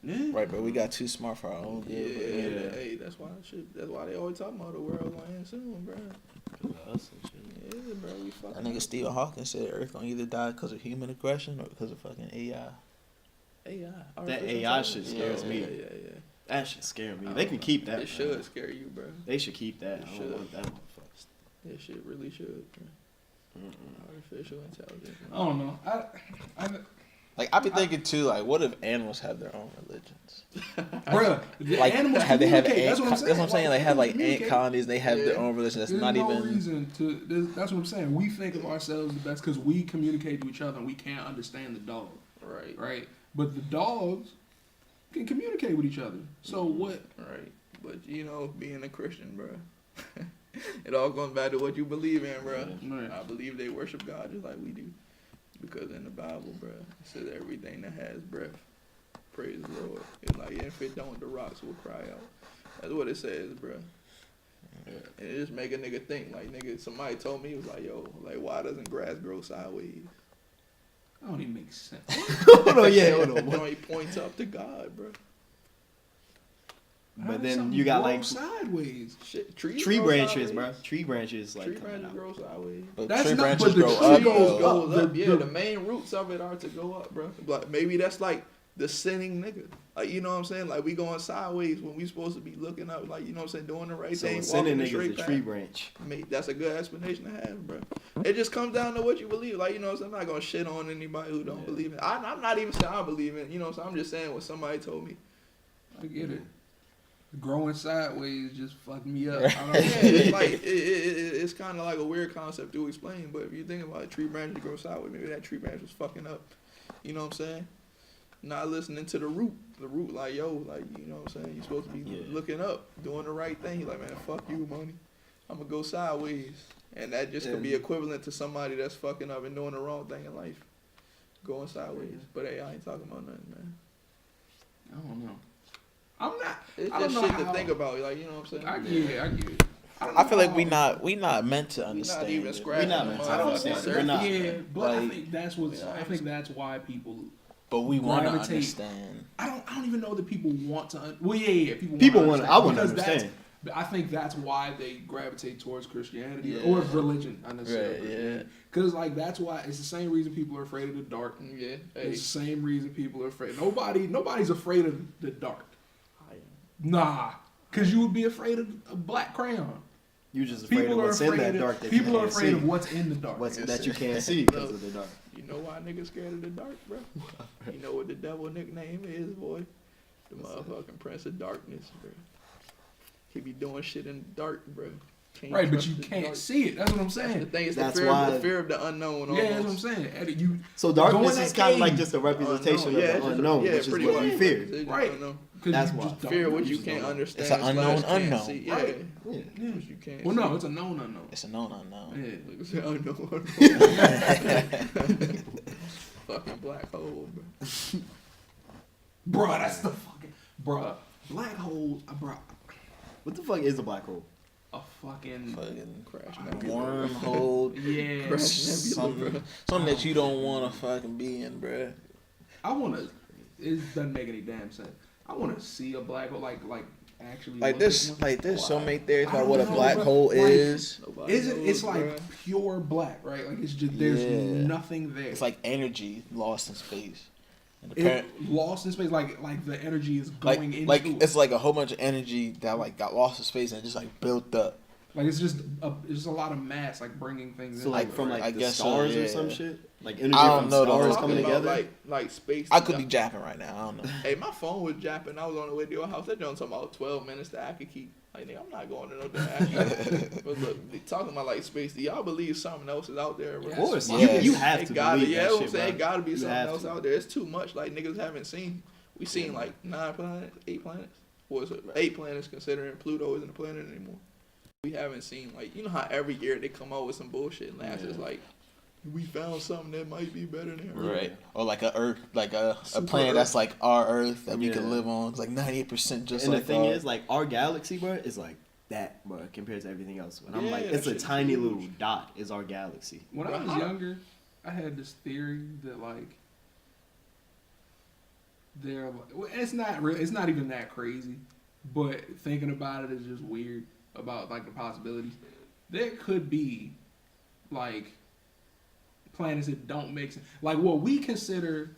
Yeah. Right, but we got too smart for our own Yeah, good. But hey, that's why they always talking about the world gonna end soon, bro. Yeah, bro, we that fucking. nigga Stephen Hawking said Earth gonna either die because of human aggression or because of fucking AI. AI. That AI shit scares me. Yeah. That shit scare me. I They don't can know. keep that. It man. should scare you, bro. They should keep that. It I should. don't want that motherfucker. That shit really should, bro. Artificial intelligence. I don't know. I Like I be thinking too, like what if animals have their own religions? Bruh, the Like animals they have communicate. ant, That's what I'm saying. That's what I'm saying. They have like ant Communicate. colonies. They have their Yeah. own religion. That's There's not no even. reason to. That's what I'm saying. We think of ourselves the best because we communicate to each other and we can't understand the dog, Right. right? But the dogs can communicate with each other. So what? Right. But you know, being a Christian, bro, it all goes back to what you believe in, bro. Right. I believe they worship God just like we do, because in the Bible, bro, it says everything that has breath, praise the Lord. It's like if it don't, the rocks will cry out. That's what it says, bro. And it just make a nigga think, like, nigga, somebody told me, it was like, yo, like, why doesn't grass grow sideways? That don't even make sense. Hold on. It only points up to God, bro. How But does then something you got grow like sideways. Shit, trees tree grow branches, sideways. bro. Tree branches like Tree coming branches out. grow sideways. But That's tree not- branches but the grow tree up. goes though. Goes the- up. Yeah, the- the main roots of it are to go up, bro. Like maybe that's like the sinning nigga. Like, you know what I'm saying? Like, we going sideways when we supposed to be looking up. Like, you know what I'm saying? Doing the right So thing. a sinning walking the nigga straight is a path. tree branch. Mate, that's a good explanation to have, bro. It just comes down to what you believe. Like, you know what I'm saying? I'm not gonna shit on anybody who don't believe it. I'm not even saying I believe in it. You know what I'm saying? I'm just saying what somebody told me. I get it. Growing sideways just fucked me up. Right. I don't Yeah, know. it's like it's kind of like a weird concept to explain. But if you think about it, tree branch to grow sideways, maybe that tree branch was fucking up. You know what I'm saying? Not listening to the root. The root, like, yo, like, you know what I'm saying? You're supposed to be looking up, doing the right thing. He's like, man, fuck you, money. I'm gonna go sideways. And that just could be equivalent to somebody that's fucking up and doing the wrong thing in life. Going sideways. But hey, I ain't talking about nothing, man. I don't know. I'm not. It's I don't just know shit to how- think about. Like, you know what I'm saying? I get it. I feel like we not meant to We understand. not even it. scratching not the meant to motherfucking understand it. surface. We're not. Yeah, but I Like, think that's what's. I think that's why people. But we want to gravitate. understand. I don't even know that people want to. Well, yeah. People want. I want to because that's- understand. I think that's why they gravitate towards Christianity Yeah. or religion. Not necessarily Right, Christianity. Because like that's why it's the same reason people are afraid of the dark. Yeah. Hey. It's the same reason people are afraid. Nobody's afraid of the dark. Nah, because you would be afraid of a black crayon. You just afraid of what's in that dark that you people are can't afraid see. of what's in the dark. What's that you can't see because of the dark. You know why niggas scared of the dark, bro? You know what the devil nickname is, boy? The motherfucking Prince of Darkness, bro. He be doing shit in the dark, bro. Can't Right, but trust you the can't dark. see it. That's what I'm That's the saying. thing. It's That's the why- fear of the unknown. Yeah, that's what I'm Almost. saying. Eddie, you So Go in darkness that is kind of like cave. just a representation Unknown. of Yeah, the it's just- unknown, yeah, which is pretty what much. we fear. It's just Right. unknown. 'cause That's you why. just don't Fear know. what you just can't don't know. understand. It's an unknown slash can't unknown. see. Yeah. Right. Yeah. What you can't Well, see. no, it's a known unknown. It's a known unknown. Yeah. It's an unknown. Fucking black hole, bro. Bruh, that's the fucking black hole. Bruh, What the fuck is a black hole? a fucking Fucking Crash wormhole. yeah. Crash something, nebula, bro. something that you don't want to fucking be in, bruh. I wanna. It doesn't make any damn sense. I wanna see a black hole, like actually. Like look this, at one. like there's so Why? many theories I about don't what a know, black bro. hole Like, is. Nobody Is it? It's knows, like bro. pure black, right? Like it's just there's Yeah. nothing there. It's like energy lost in space. And it lost in space. Like the energy is going into like it. it's like a whole bunch of energy that like got lost in space and just like built up. Like it's just a lot of mass, like bringing things So in. like from like I the guess so, stars or yeah. some shit? Like energy I don't from know the stars whole coming thing. together? Like space. I could be japping right now. I don't know. Hey, my phone was japping. I was on the way to your house. That joint talking about 12 minutes that I could keep. Like, nigga, I'm not going to no damn. But look, they talking about like space. Do y'all believe something else is out there? Bro? Of course. Yeah. You have to It gotta, believe yeah, that what I'm shit, saying, bro. it gotta be You something have else to. out there. It's too much. Like, niggas haven't seen. We seen like 9 planets, 8 planets. What is it? 8 planets considering Pluto isn't a planet anymore. we haven't seen, like, you know how every year they come out with some bullshit and NASA's like, we found something that might be better than Earth. Right. Or like a Earth, like a Super planet Earth. that's like our Earth that we can live on. It's like 98% just and like the thing our- is, like, our galaxy, bro, is like that, bro, compared to everything else. And I'm Yeah, like, that it's a shit's tiny huge. little dot is our galaxy. When I was younger, I had this theory that like they're like, well, it's not even that crazy, but thinking about it is just weird about like the possibilities. There could be like planets that don't make sense, like what we consider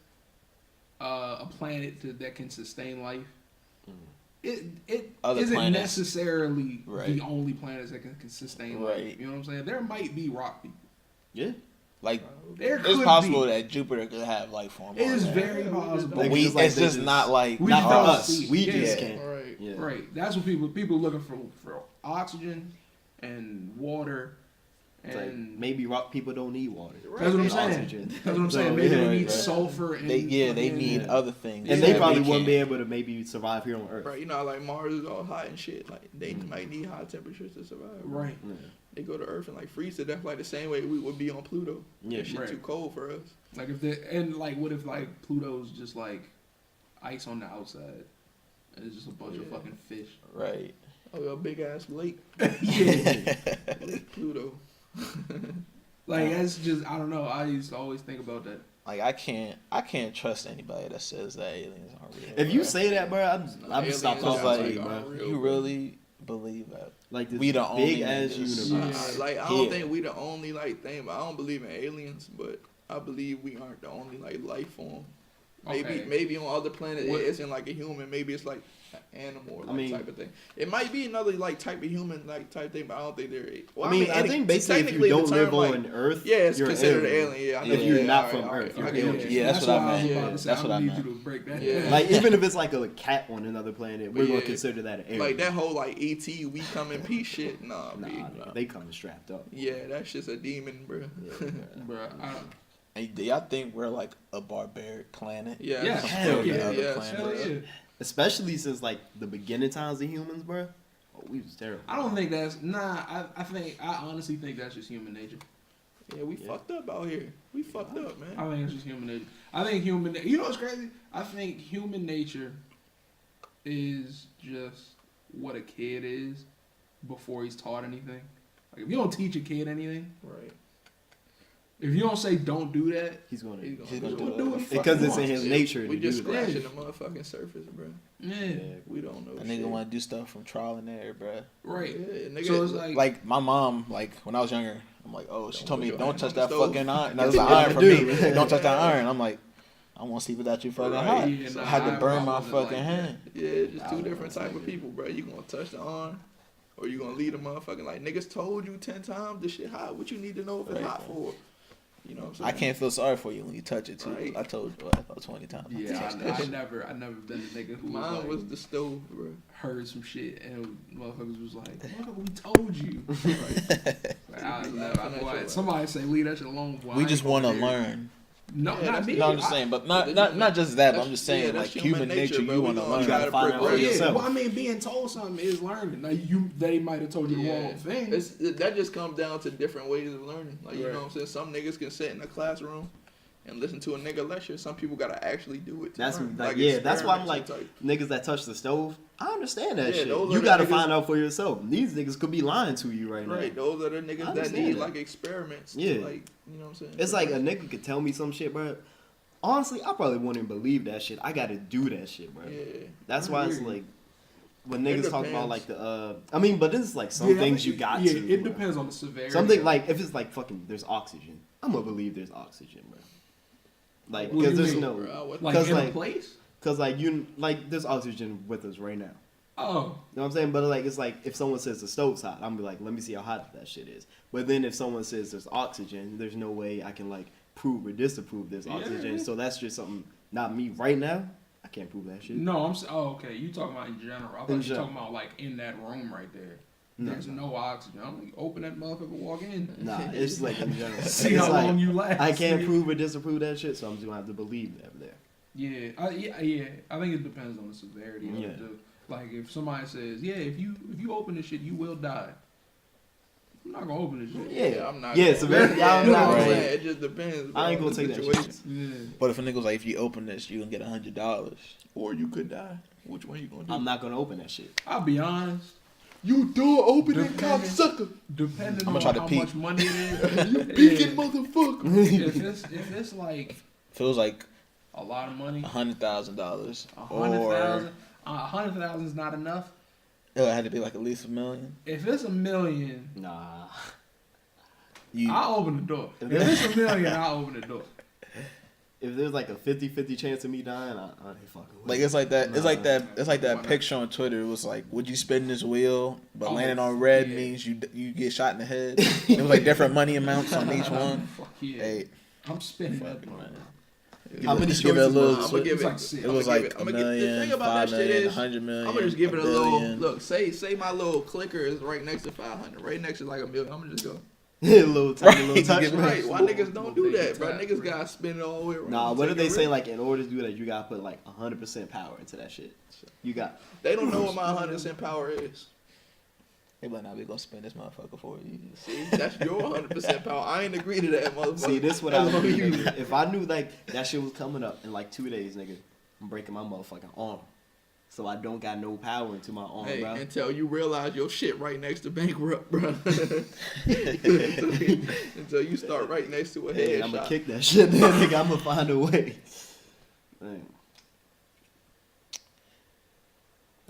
a planet that can sustain life. It Other isn't planets. necessarily Right. the only planets that can sustain life. Right. You know what I'm saying? There might be rock people. Yeah. like There it's could possible be. that Jupiter could have life form. It is on there. very possible. But Like, we, it's like it's they just just- not like We Not for don't us. see- We yeah. just can't. Right. Yeah. Right. That's what people looking for oxygen and water It's like, and maybe rock people don't need water. that's what I'm Need saying. oxygen. That's what I'm So, saying. Maybe yeah, they need right. sulfur and they fucking- need Yeah. other things. And Yeah, they that probably we wouldn't be can't. able to maybe survive here on Earth. Right, you know, like Mars is all hot and shit. Like they might need high temperatures to survive. Right. Yeah. They go to Earth and like freeze to death, like the same way we would be on Pluto. Yeah. That shit Right. too cold for us. Like if they and like what if like Pluto's just like ice on the outside and it's just a bunch of Yeah. fucking fish. Right. Oh, a big ass lake, Yeah. Lake Pluto. Like that's just I don't know. I used to always think about that. Like I can't trust anybody that says that aliens aren't real. If you bro. say that, bro, I'm aliens stopped are Cause talking like, to you, like, bro. real, you bro. really believe that? Like this we the only big ass niggas. universe. Yeah. Like I don't Yeah. think we the only like thing, but I don't believe in aliens, but I believe we aren't the only like life form. Okay. Maybe on other planets What- it isn't like a human. Maybe it's like an animal or like I mean- type of thing. It might be another like type of human like type thing, but I don't think they're. Well, I think basically if you don't live on Earth, yeah, it's you're an considered alien. an alien. Yeah, I know. If you're Yeah, not alright, from alright, Earth, you're I an get what alien. you- Yeah, that's what I why meant. was Yeah, about to say, that's I what don't I need meant. you to break that. Yeah. down. Like even if it's like a cat on another planet, we're But gonna yeah. consider that an alien. Like that whole like ET, we come in peace shit. Nah, Nah, B. nigga, they coming strapped up. Yeah, that's just a demon, bro. Bruh, I don't, And do y'all think we're like a barbaric planet? Yeah, Yeah. Hell Compared to yeah. other Yeah, planets? hell yeah. Especially since like the beginning times of humans, bro. Oh, we was terrible. I don't think that's I honestly think that's just human nature. Yeah, we fucked up out here. We fucked up, man. I think it's just human nature. I think you know what's crazy? I think human nature is just what a kid is before he's taught anything. Like if you don't teach a kid anything, Right. if you don't say don't do that, He's gonna He's He's gonna gonna do do it. it. what the fuck because he it's in wants. his nature We to do just that. scratching the motherfucking surface, bro. Yeah, Yeah. We don't know A shit. nigga want to do stuff from trial and error, bruh. right. Yeah, nigga, So it's like, Like my mom, like when I was younger, I'm like, oh, she Don't told put me your don't hand touch on the that stove. fucking iron. That That's was an what iron I for do. me. Don't touch that iron. I'm like, I want to see if that you fucking Right. hot. Yeah, So nah, I had to I burn my wasn't like fucking that. hand. yeah, it's just I two don't different know. type of people, bro. You gonna touch the arm, or you gonna leave the motherfucking like niggas told you 10 times this shit hot. What you need to know if it's Right. hot for? You know what I'm saying? I can't feel sorry for you when you touch it too. Right. I told you about 20 times. not to Yeah, touch I that shit. never been the nigga who Mine was, was like, the stove, bro. heard some shit and motherfuckers was like, "Motherfucker, we told you." Like, I never, boy, somebody say leave that shit alone. Boy, We I just ain't want to going there." learn. No, Yeah, not me. No, I'm just saying, but not just that. But I'm just saying, like human nature, bro. you We want to gonna learn. try gotta to find out for progress. Yeah, yourself. well, I mean, being told something is learning. Like they might have told you the wrong thing. That just comes down to different ways of learning. Like, you Right. know what I'm saying? Some niggas can sit in a classroom and listen to a nigga lecture. Some people gotta actually do it. To That's learn. like, yeah. That's why I'm like experiments niggas that touch the stove. I understand that Yeah, shit. those are You the gotta niggas- find out for yourself. These niggas could be lying to you right and now. right. Those are the I niggas that understand need that. like experiments. Yeah. To, like, you know what I'm saying? It's like a nigga could tell me some shit, bro. Honestly, I probably wouldn't believe that shit. I gotta do that shit, bro. Yeah. That's why it's like when It niggas talk depends. about like the I mean, but this is like some Yeah, things you got yeah, to. it bro. depends on the severity. Something like if it's like fucking there's oxygen, I'm gonna believe there's oxygen, bro. Like What do because you there's mean, no Bro, I would- like 'cause, in like- a place. because like you like there's oxygen with us right now. Oh, You know what I'm saying? But like it's like if someone says the stove's hot, I'm gonna be like, let me see how hot that shit is. But then if someone says there's oxygen, there's no way I can like prove or disapprove there's Yeah. oxygen. So that's just something not me right now. I can't prove that shit. no, okay. You talking about in general? I thought In you general. talking about like in that room right there. No. There's no oxygen. I'm like, open that motherfucker, walk in. Nah, it's like in general. See It's how like, long you last. I can't See? prove or disapprove that shit, so I'm just gonna have to believe that there. Yeah, yeah. I think it depends on the severity of Yeah. it. Too. Like if somebody says, "Yeah, if you open this shit, you will die," I'm not gonna open this shit. Yeah, I'm not. Yeah, gonna- severity. Yeah, I'm not. what Right. saying. It just depends. I ain't bro, gonna on take the that situation. shit. Yeah. But if a nigga was like, if you open this, you gonna get $100. Or you could die. Which one you gonna do? I'm not gonna open that shit. I'll be honest. You door opening Depending- cocksucker. Depending I'ma on try to how peek. much money it is. You peeking motherfucker. if it's like Feels like a lot of money, $100,000. $100,000. $100,000 is not enough. It had to be like at least $1 million. If it's $1 million, Nah. I'll open the door. If it's $1 million, I'll open the door. If there's like a 50-50 chance of me dying, I ain't fucking with Like it. it's like that. It's Nah. like that. It's like that Why not? picture on Twitter. It was like, would you spin this wheel? But Oh, landing on red yeah. means you get shot in the head. It was like different money amounts on each one. Fuck yeah. Hey, I'm spinning that fuck it, door. man. How many Just give it a choices little. was I'm gonna give It's it. like six. It was I'ma give like it- a I'ma get- the million, thing about 5 that shit million, is, 100 million. I'm gonna just give it a little billion. look. Say my little clicker is right next to 500. Right next to like $1 million. I'm gonna just go. little tiny Right, little touch. give it- Right? Why niggas don't do that, bro? Tap, Niggas bro. gotta spin it all the way around. Nah, what Take if they a say risk. like in order to do that you gotta put like 100% power into that shit? You got They don't know what my 100% power is. They better not be gonna spin this motherfucker for you. See, that's your 100% power. I ain't agree to that, motherfucker. see this what I That's would on do. you. Nigga. If I knew like that shit was coming up in like 2 days, nigga, I'm breaking my motherfucking arm. So I don't got no power into my arm, Hey, bro. until you realize your shit right next to bankrupt, bro. Until you start right next to a Hey, headshot. I'm gonna kick that shit, then nigga. I'm gonna find a way. Dang.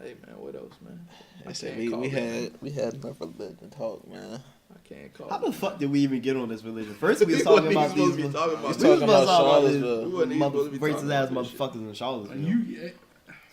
Hey man, what else, man? I I said can't call we that, had enough religion talk, man. I can't call. How it. the fuck did we even get on this religion? First we was We talking wasn't about supposed these. to be talking We about was this. talking about Charlottesville. We wasn't even supposed to be Racist talking ass about this motherfuckers in Charlottesville. And you,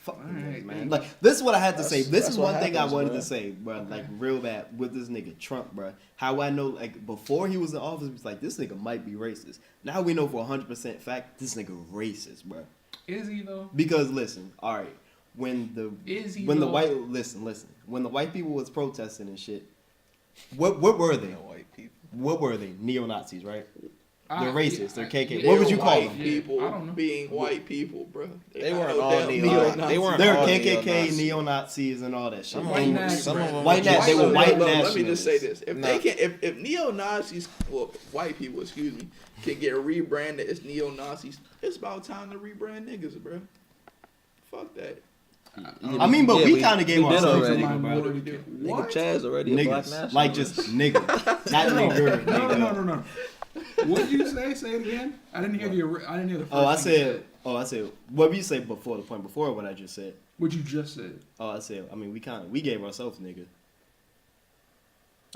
Fuck All them right, niggas, man. man. Like this is what I had to say. This That's is what one thing I happens, wanted bro. to say, bro. Like real bad with this nigga Trump, bro. How I know, like before he was in office, he was like this nigga might be racist. Now we know for 100% fact this nigga racist, bro. is he though? Because listen, all right, when the Is he when the though? white listen when the white people was protesting and shit, what were they? White people. What were they? Neo Nazis, right? They're racist. They're KK. They're What would you call white them? people Yeah, I don't know. being white people, bro. They not weren't no all damn neo-Nazis. They weren't They're all KKK, neo-Nazis. neo Nazis, and all that shit. Some of White them, nationalists. some of them White were na- they were just- white Let me just say nationalists. this: if Nah. they can, if neo Nazis, well, white people, excuse me, can get rebranded as neo Nazis, it's about time to rebrand niggas, bro. Fuck that. I mean, but Yeah, we we- kind of gave we did ourselves already. a nigga, bro. What do we do? Nigga What? Chazz already a black Niggas, nationalist. like just nigga, not nigger. No, nigga. no. What did you say? Say it again. I didn't hear the. I didn't hear the. First Oh, I thing you said. What you say before the point before what I just said? What you just said. Oh, I said. I mean, we gave ourselves nigga.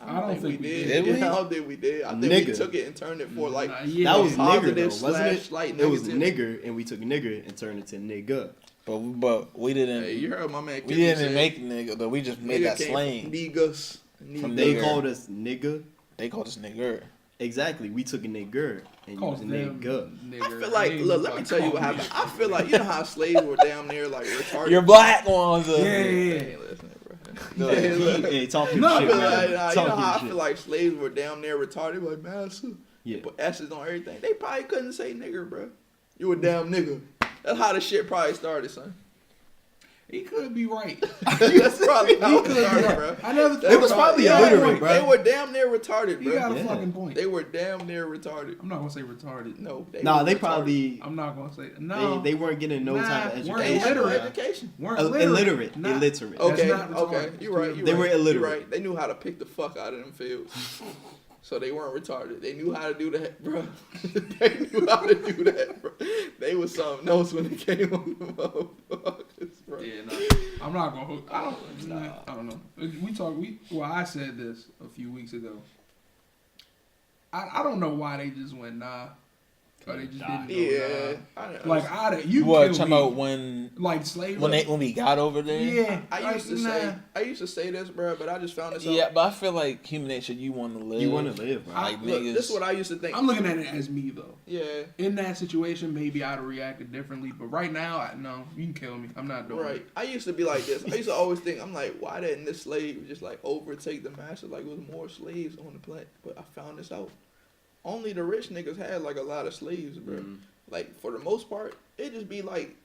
I don't think we did. Did we? I don't think we did. I think we Nigga. took it and turned it for like Nah, yeah. That was nigger positive though, slash wasn't it? slight It was negative. nigger, and we took nigger and turned it to nigga. But we didn't. Hey, you heard my man. we Kenny didn't said, make nigga though. We just made nigga that came slang. from Niggas. From They Nigger. called us nigga. They called us nigger. Exactly. We took a nigger and Calls used a them nigga. I nigger. feel like, They look, let ain't me tell you what call me happened. I feel like, you know how slaves were down there like retarded. You're black ones. Yeah, They yeah. ain't listening, bro. No, Hey, look. Hey, talking No, shit, I feel man. like, you know Talking how I shit. feel like slaves were down there retarded, like master, Yeah. but S's on everything. They probably couldn't say nigger, bro. You a damn nigger. That's how the shit probably started, son. He could be right. That's probably how it could be started, right. bro. I never. It was probably Yeah, illiterate, bro. They were damn near retarded, You got bro. a Yeah. fucking point. They were damn near retarded. I'm not gonna say retarded. No, Nah, were they retarded. probably I'm not gonna say no. they weren't getting no Nah, type of weren't They education. had no illiterate. bro. education. Weren't Illiterate. Not- Illiterate. That's Okay, not retarded. okay, you're right. You're They right. were illiterate. You're right. They knew how to pick the fuck out of them fields, so they weren't retarded. They knew how to do that, bro. They knew how to do that, bro. They was something else when it came on the motherfuckers, bro. Yeah, no. I'm not gonna. I don't know. Well, I said this a few weeks ago. I don't know why they just went nah. Or they just didn't go Yeah, nah. Like you What kill talking me. about when Like slavery. when we got over there? Yeah, I used to say this, bro, but I just found this out. Yeah, but I feel like human nature. You want to live. You want to live, bro. Like Look, niggas. this is what I used to think. I'm looking at it as me though. Yeah, In that situation, maybe I'd have reacted differently. But right now, no, you can kill me. I'm not doing right. it. I used to be like this. I used to always think, I'm like, why didn't this slave just like overtake the master? Like, it was more slaves on the planet. But I found this out. Only the rich niggas had like a lot of slaves, bro. Mhm. Like, for the most part, it just be like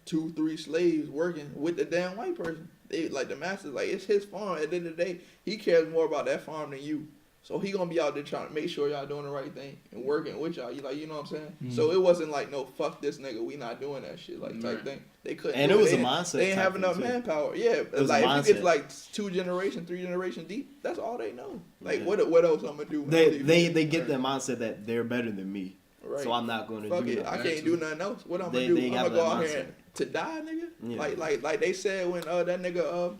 2-3 slaves working with the damn white person. They like the master, like, it's his farm. At the end of the day, he cares more about that farm than you. So he gonna be out there trying to make sure y'all doing the right thing and working with y'all. You know what I'm saying? So it wasn't like no fuck this nigga, we not doing that shit type thing. They couldn't. And it was a mindset. They didn't have enough manpower. Yeah, like if you get like 2 generations, 3 generations deep, that's all they know. Like what else I'm gonna do? They get that mindset that they're better than me. Right. So I'm not gonna fuck do it. that. I can't do nothing else. What I'm gonna do? I'm gonna go out here to die, nigga. Yeah. Like they said when that nigga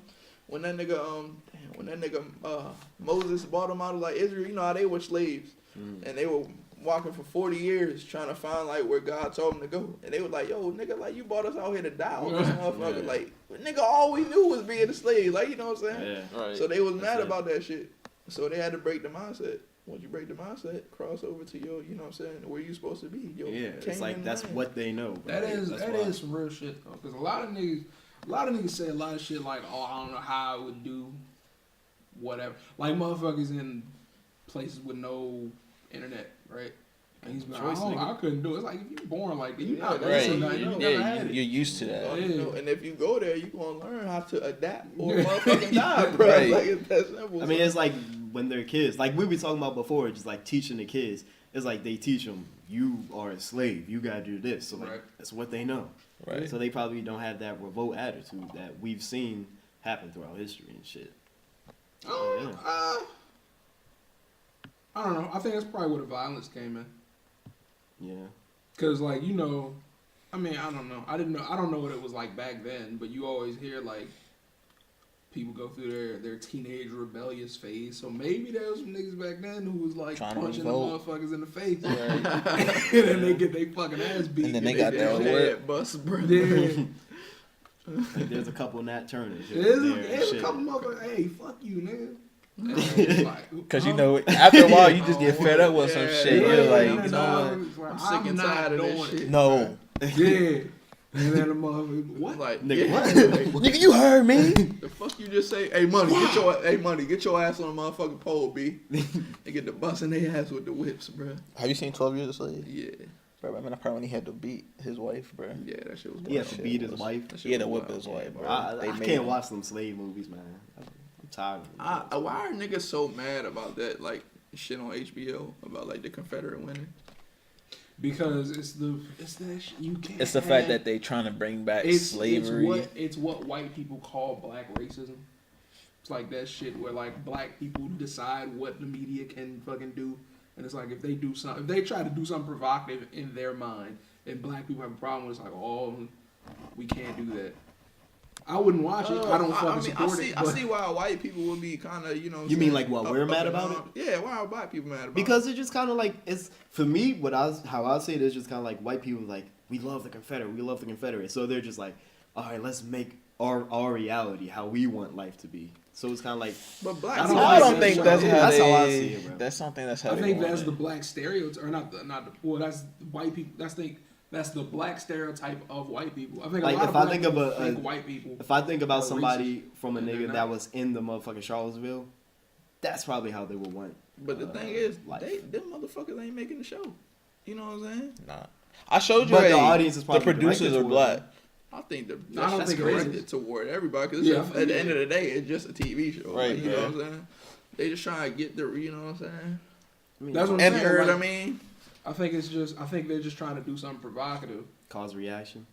Moses brought them out of like Israel, you know how they were slaves and they were walking for 40 years trying to find like where God told them to go, and they were like, yo nigga, like you brought us out here to die on this motherfucker. Like nigga, all we knew was being a slave, like you know what I'm saying? Yeah. Right. So they was mad about that shit, so they had to break the mindset. Once you break the mindset, cross over to your, you know what I'm saying, where you supposed to be. It's like that's land. what they know. That is some real shit though, because a lot of niggas say a lot of shit like, oh, I don't know how I would do whatever. Like motherfuckers in places with no internet, right? And he's like, I couldn't do it. It's like if you're born like that, you're not you're used to that. And if you go there, you're gonna learn how to adapt or motherfucking die, bro. Right. Like it's that simple. I mean, it's like when they're kids, like we were talking about before, just like teaching the kids. It's like they teach them, you are a slave, you gotta do this. So like that's what they know. Right. So they probably don't have that revolt attitude that we've seen happen throughout history and shit. I don't know. I think that's probably where the violence came in. Yeah. Cause like I mean I don't know. I don't know what it was like back then, but you always hear like people go through their teenage rebellious phase. So maybe there was some niggas back then who was like punching the motherfuckers in the face, right? And then they get their fucking ass beat. And then they got their head bust, bro. Yeah. Like there's a couple Nat Turners. There's a couple motherfuckers. Hey, fuck you, nigga. Because after a while you just get fed up with some shit. You're like, you know what? I'm sick and tired of this shit. No. Yeah. And then the motherfucker, what? Like, nigga, what? Nigga, you heard me. The fuck you just say? Hey, money, get your ass on the motherfucking pole, B. And get the busting their ass with the whips, bro. Have you seen 12 Years a Slave? Yeah. Bro, I mean, I probably when he had to beat his wife, bro. Yeah, that shit was. He had to beat his wife. He had to whip his wife, bro. I can't watch them slave movies, man. I'm tired of them. Why are niggas so mad about that? Like shit on HBO about like the Confederate women. Because it's that shit you can't. It's the fact that they trying to bring back slavery. It's what white people call black racism. It's like that shit where like black people decide what the media can fucking do, and it's like if they try to do something provocative in their mind, then black people have a problem with it. It's like, oh, we can't do that. I wouldn't watch it. I don't fucking support it. I see why white people would be kind of, you know. You mean like what we're mad about it? Yeah, why are black people mad about it? Because it's just kind of like, it's for me. How I say it is just kind of like white people like we love the Confederate. So they're just like, all right, let's make our reality how we want life to be. So it's kind of like. But black. I don't think that's how I see it, bro. That's something that's how. I think that's the black stereotype, or not the. Well, that's white people. That's the black stereotype of white people. I think like a lot if of I think of white people. If I think about somebody from a nigga that was in the motherfucking Charlottesville, that's probably how they would want. But the thing is, them motherfuckers ain't making the show. You know what I'm saying? Nah. I showed you. But the audience is probably the producers are black. I think I don't think directed toward everybody because at the end of the day, it's just a TV show. Right. Like, you know what I'm saying? They just trying to get the. You know what I'm saying? That's what I'm saying. Like, I mean. I think they're just trying to do something provocative. Cause reaction.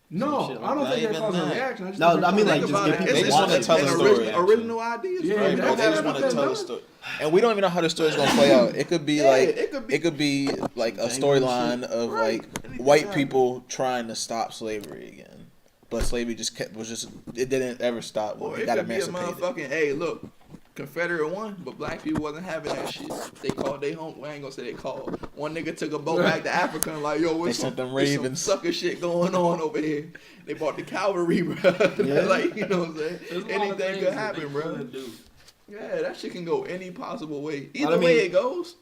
No, like I don't think that causes a reaction. I mean like just get people They just want to tell a story. Original ideas. Yeah, right? They just want to tell a story. And we don't even know how the story's gonna play out. It could be it could be like a storyline of like white people trying to stop slavery again, but slavery it didn't ever stop. Or they it got could be a emancipated. motherfucking, hey, look, Confederate won, but black people wasn't having that shit. They called they home. I ain't gonna say they called. One nigga took a boat back to Africa and like, yo, what's some sucker shit going on over here? They bought the cavalry, bro. Like, you know what I'm saying? Anything could happen, bro. Yeah, that shit can go any possible way. Either way it goes,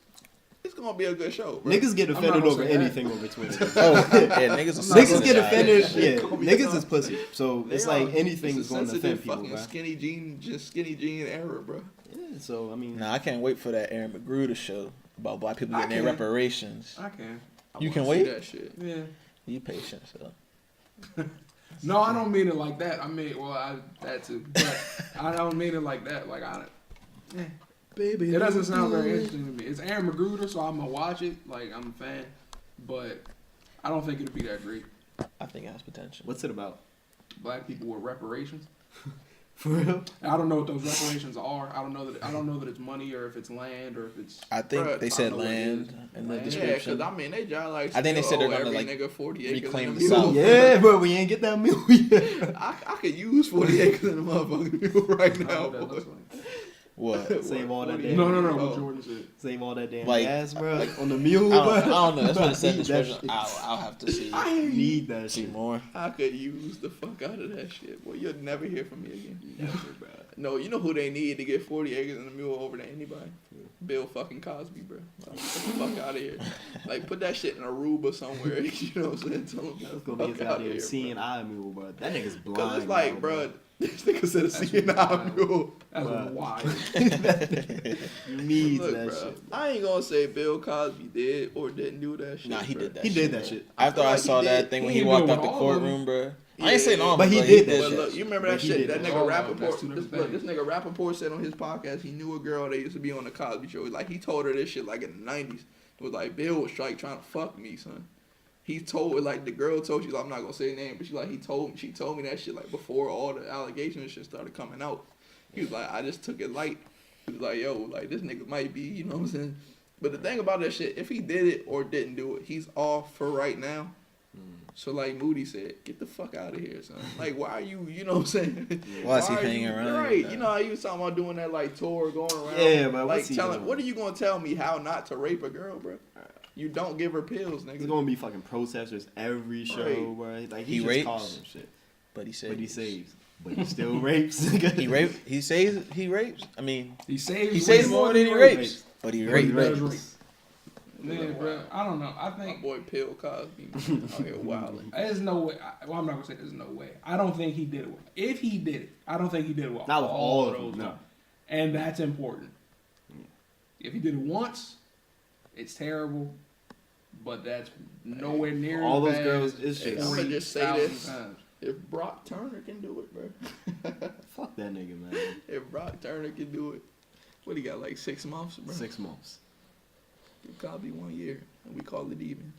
it's gonna be a good show, bro. Niggas get offended over anything over Twitter. Niggas get offended. Yeah, niggas is pussy. So it's like anything is going to offend people, bro. Skinny jean era, bro. Yeah, so I mean, nah, I can't wait for that Aaron McGruder show about black people getting their reparations. I can. You can wait. That shit. Yeah. You patient, so. No, I don't mean it like that. I mean, that too, but I don't mean it like that. Like Baby, It doesn't sound don't very do it. interesting to me. It's Aaron Magruder, so I'm gonna watch it. Like, I'm a fan, but I don't think it'll be that great. I think it has potential. What's it about? Black people with reparations. For real? I don't know what those reparations are. I don't know that it's money or if it's land or if it's. I think Bruh, they I said don't know what it land is. in the Land. Yeah, description. because I mean, they just like. I think they said they're gonna, every like, nigga 40 acres reclaim in the the South. mule. Yeah, but we ain't get that meal yet. I could use 40 acres in the motherfucking mule right I don't now. know what that boy. looks like. What? Save all that 40 damn. No. Oh. What Jordan said. Save all that damn Like, gas, bro. On the mule, I bro. don't know. That's what it said in the Need that description. shit. I'll have to see. I hear you. Need that See shit. more. I could use the fuck out of that shit. Boy, you'll never hear from me again. Never, bro. No, you know who they need to get 40 acres in the mule over to anybody? Bill fucking Cosby, bro. Like, get the fuck out of here. Like, put that shit in Aruba somewhere. You know what I'm saying? Tell him That's get gonna the be fuck his out out of here here, seeing eye mule, bro. That nigga's blind. Because it's like, now, bro, this nigga said a That's seeing eye wild. mule. That's Right. wild. You need Look, that bro, shit. I ain't gonna say Bill Cosby did or didn't do that shit. Nah, he bro. did that. He shit, did that bro. shit. After feel I like saw he that did. thing when He he ain't walked doing out the all of them. courtroom, bro. I Yeah, ain't saying all, but he but did that But shit. look, you remember But that he shit? did That that. nigga Oh, no, that's Rappaport. two This, different look, this nigga Rappaport said on his podcast he knew a girl that used to be on the Cosby Show. Like, he told her this shit like in the 90s. It was like, Bill was like trying to fuck me, son. He told her, like, the girl told you, like, I'm not gonna say her name, but she told me that shit like before all the allegations and shit started coming out. He was like, I just took it light. He was like, yo, like, this nigga might be, you know what I'm saying? But the thing about that shit, if he did it or didn't do it, he's off for right now. So, like Moody said, get the fuck out of here, son. Like, why are you, you know what I'm saying? Why is he are hanging you, around? Right. You know how he was talking about doing that, like, tour, going around. Yeah, but like, what's he telling, doing? what are you going to tell me how not to rape a girl, bro? You don't give her pills, nigga. There's gonna be fucking protesters every show, Right. bro. Like He he just rapes, causing shit. but he said But he saves. But he still rapes. he raped. He says he rapes. I mean, He saves. he saves more than he rapes, but he But he rapes. rapes. Man, bro, I don't know. I My think boy Bill Cosby out here wilding. there's no way. Well, I'm not gonna say there's no way. I don't think he did it. If he did it, I don't think he did it with Not with all of those. them, no. And that's important. If he did it once, it's terrible. But that's nowhere near All as those bad girls as is just- I'ma just say 40,000 this. times. If Brock Turner can do it, bro. Fuck that nigga, man. If Brock Turner can do it, what he got, like 6 months, bro? 6 months. Give Cosby 1 year, and we call it even.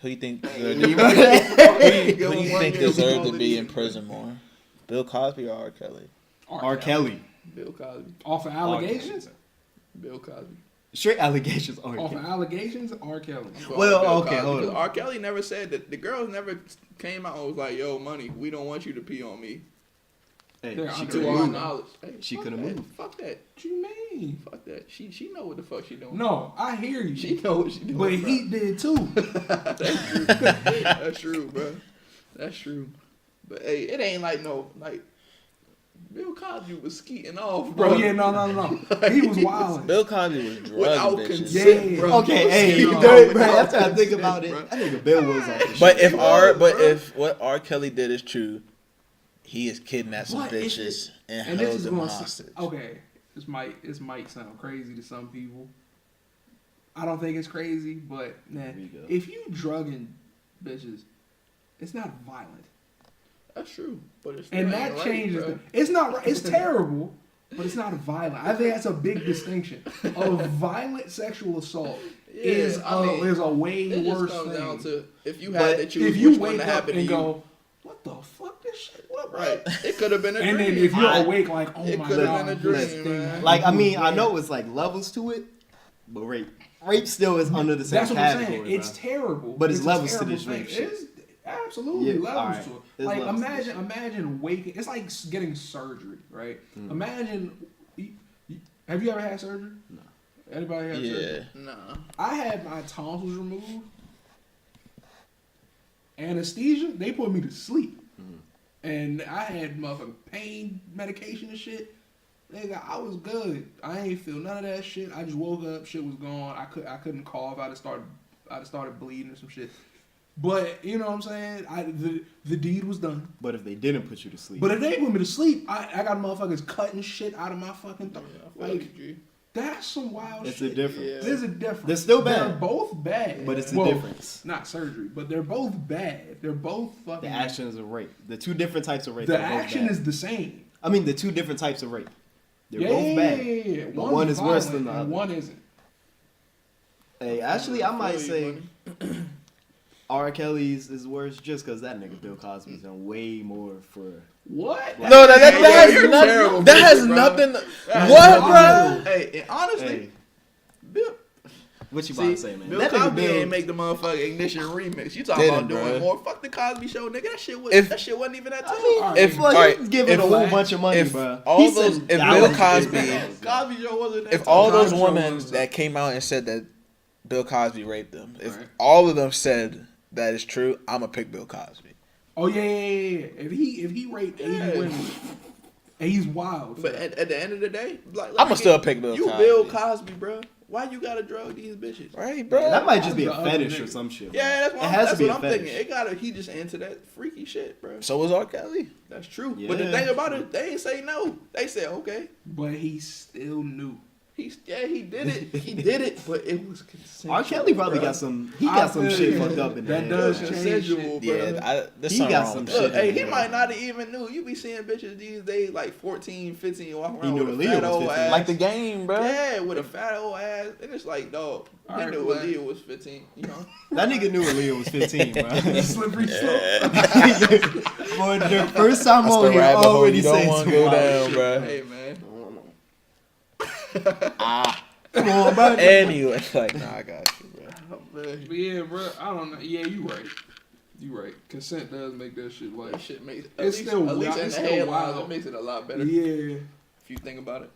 Who you think? Give Who him you 1 think year, we deserved call to it be in even, prison more? Bill Cosby or R. Kelly? R. Kelly. Bill Cosby. Off of allegations. Bill Cosby. Straight allegations. R. Off of Kelly. allegations, R. Kelly. Well, Bill okay, Cosby, hold 'cause on. R. Kelly never said that. The girls never came out and was like, yo, money, we don't want you to pee on me. Hey, They're she under could To the our have moved. knowledge. Hey, She fuck coulda that. moved. Fuck that. What you mean? Fuck that. She know what the fuck she doing. No, I hear you. She know what she doing. but bro. he did too. That's true, bro. That's true. But hey, it ain't like no like Bill Cosby was skeeting off, bro. Oh yeah, no. He was wilding. Bill Cosby was drugging Without bitches. consent, Yeah. bro. Okay, hey, He you was know, skeeting bro, off after I without think consent, about it, bro. that nigga Bill was off the But shit. if what R. Kelly did is true, he has kidnapped some What is bitches and And this held is them going hostage. okay. This might sound crazy to some people. I don't think it's crazy, but There you man, go. if you drugging bitches, it's not violent, That's true. But it's and still that ain't right, changes. bro. It's not right. It's terrible, but it's not violent. I think that's a big distinction. A violent sexual assault Yeah, is I mean, is a way It just worse comes thing. down to if you But had to choose If you which one wake to up happen to and you. go, "What the fuck this shit?" What, Right. It could have been a dream. And then if you're I- awake, like, "Oh it my could've god, been a this dream, thing man. happened." Like, I mean, I Yeah. know it's like levels to it, but rape still is under the same That's what I'm category. saying. It's bro. terrible. But it's a levels to terrible this rape thing. shit. It's absolutely Yeah, levels alright. to it. There's Like levels to this imagine waking. It's like getting surgery, right? Mm. Imagine. Have you ever had surgery? No. Anybody had surgery? Yeah. Nah. I had my tonsils removed. Anesthesia. They put me to sleep, and I had motherfucking pain medication and shit. Nigga, I was good. I ain't feel none of that shit. I just woke up. Shit was gone. I couldn't cough. I'd have started bleeding or some shit. But you know what I'm saying? The deed was done. But if they didn't put you to sleep, But if they put me to sleep, I got motherfuckers cutting shit out of my fucking throat. Yeah, I feel Like, you, G. that's some wild it's shit. a difference. Yeah. There's a difference. They're still bad. They're both bad. But it's a Well, difference. Not surgery, but they're both bad. They're both The fucking. actions of rape. The two different types of rape. The are both action bad. is the same. I mean, the two different types of rape. They're both bad. Yeah. But one is worse than the and other. one isn't. Hey, actually, I might say Money. R. Kelly's is worse just because that nigga Bill Cosby's done way more for. What? Like, No, you're terrible, that has bro. nothing. That's What, wild. bro? Hey, and honestly, Hey, Bill, what you about to say, man? Bill That nigga Cosby Bill. ain't make the motherfucking Ignition remix. You talking Didn't, about doing bro. more? Fuck the Cosby Show, nigga. That shit wasn't even that tough. I mean, If- like, alright, he's giving if- a whole bunch of money, if bro. all He those- said if that Bill was Cosby- $50,000. Cosby Show wasn't that If tough. all those Cosby Show women was- that came out and said that Bill Cosby raped them, if Right. all of them said that is true, I'ma pick Bill Cosby. Oh yeah. If he raped 80 Yeah. women, and he's wild. But at the end of the day, like, I'ma still pick Bill you Cosby. Bill Cosby, bro. Why you gotta drug these bitches? Right, bro. That might just be The a other fetish nigga. or some shit. Yeah, that's It what, has that's to be what a I'm fetish. thinking. He just into that freaky shit, bro. So was R. Kelly. That's true. Yeah. But the thing about it, they ain't say no. They said okay. But he still knew. He did it. He did it, but it was consensual. R. Kelly probably bro. got some. He got some shit fucked up in That there. does It was change consensual, shit. bro. Yeah, there's He something got wrong some with shit. Look, that. hey, he might not have even knew. You be seeing bitches these days like 14, 15 walking He around knew with a Aaliyah fat was old 15. ass. Like the game, bro. Yeah, with a fat old ass. And it's like, dog, he Alright, knew but- Aaliyah was 15, you know? That nigga knew Aaliyah was 15, bro. Slippery slope. For the first time That's on the here, rabbit hole already you don't saying want some to go wild down, shit. bro. Hey, man. Come on, bro. Anyway, like, nah, I got you, bro. Oh, man. But yeah, bro. I don't know. Yeah, you right. You right. Consent does make that shit like. That shit makes It's still at least wild. in It's the still headlines, wild. it makes it a lot better Yeah. if you think about it.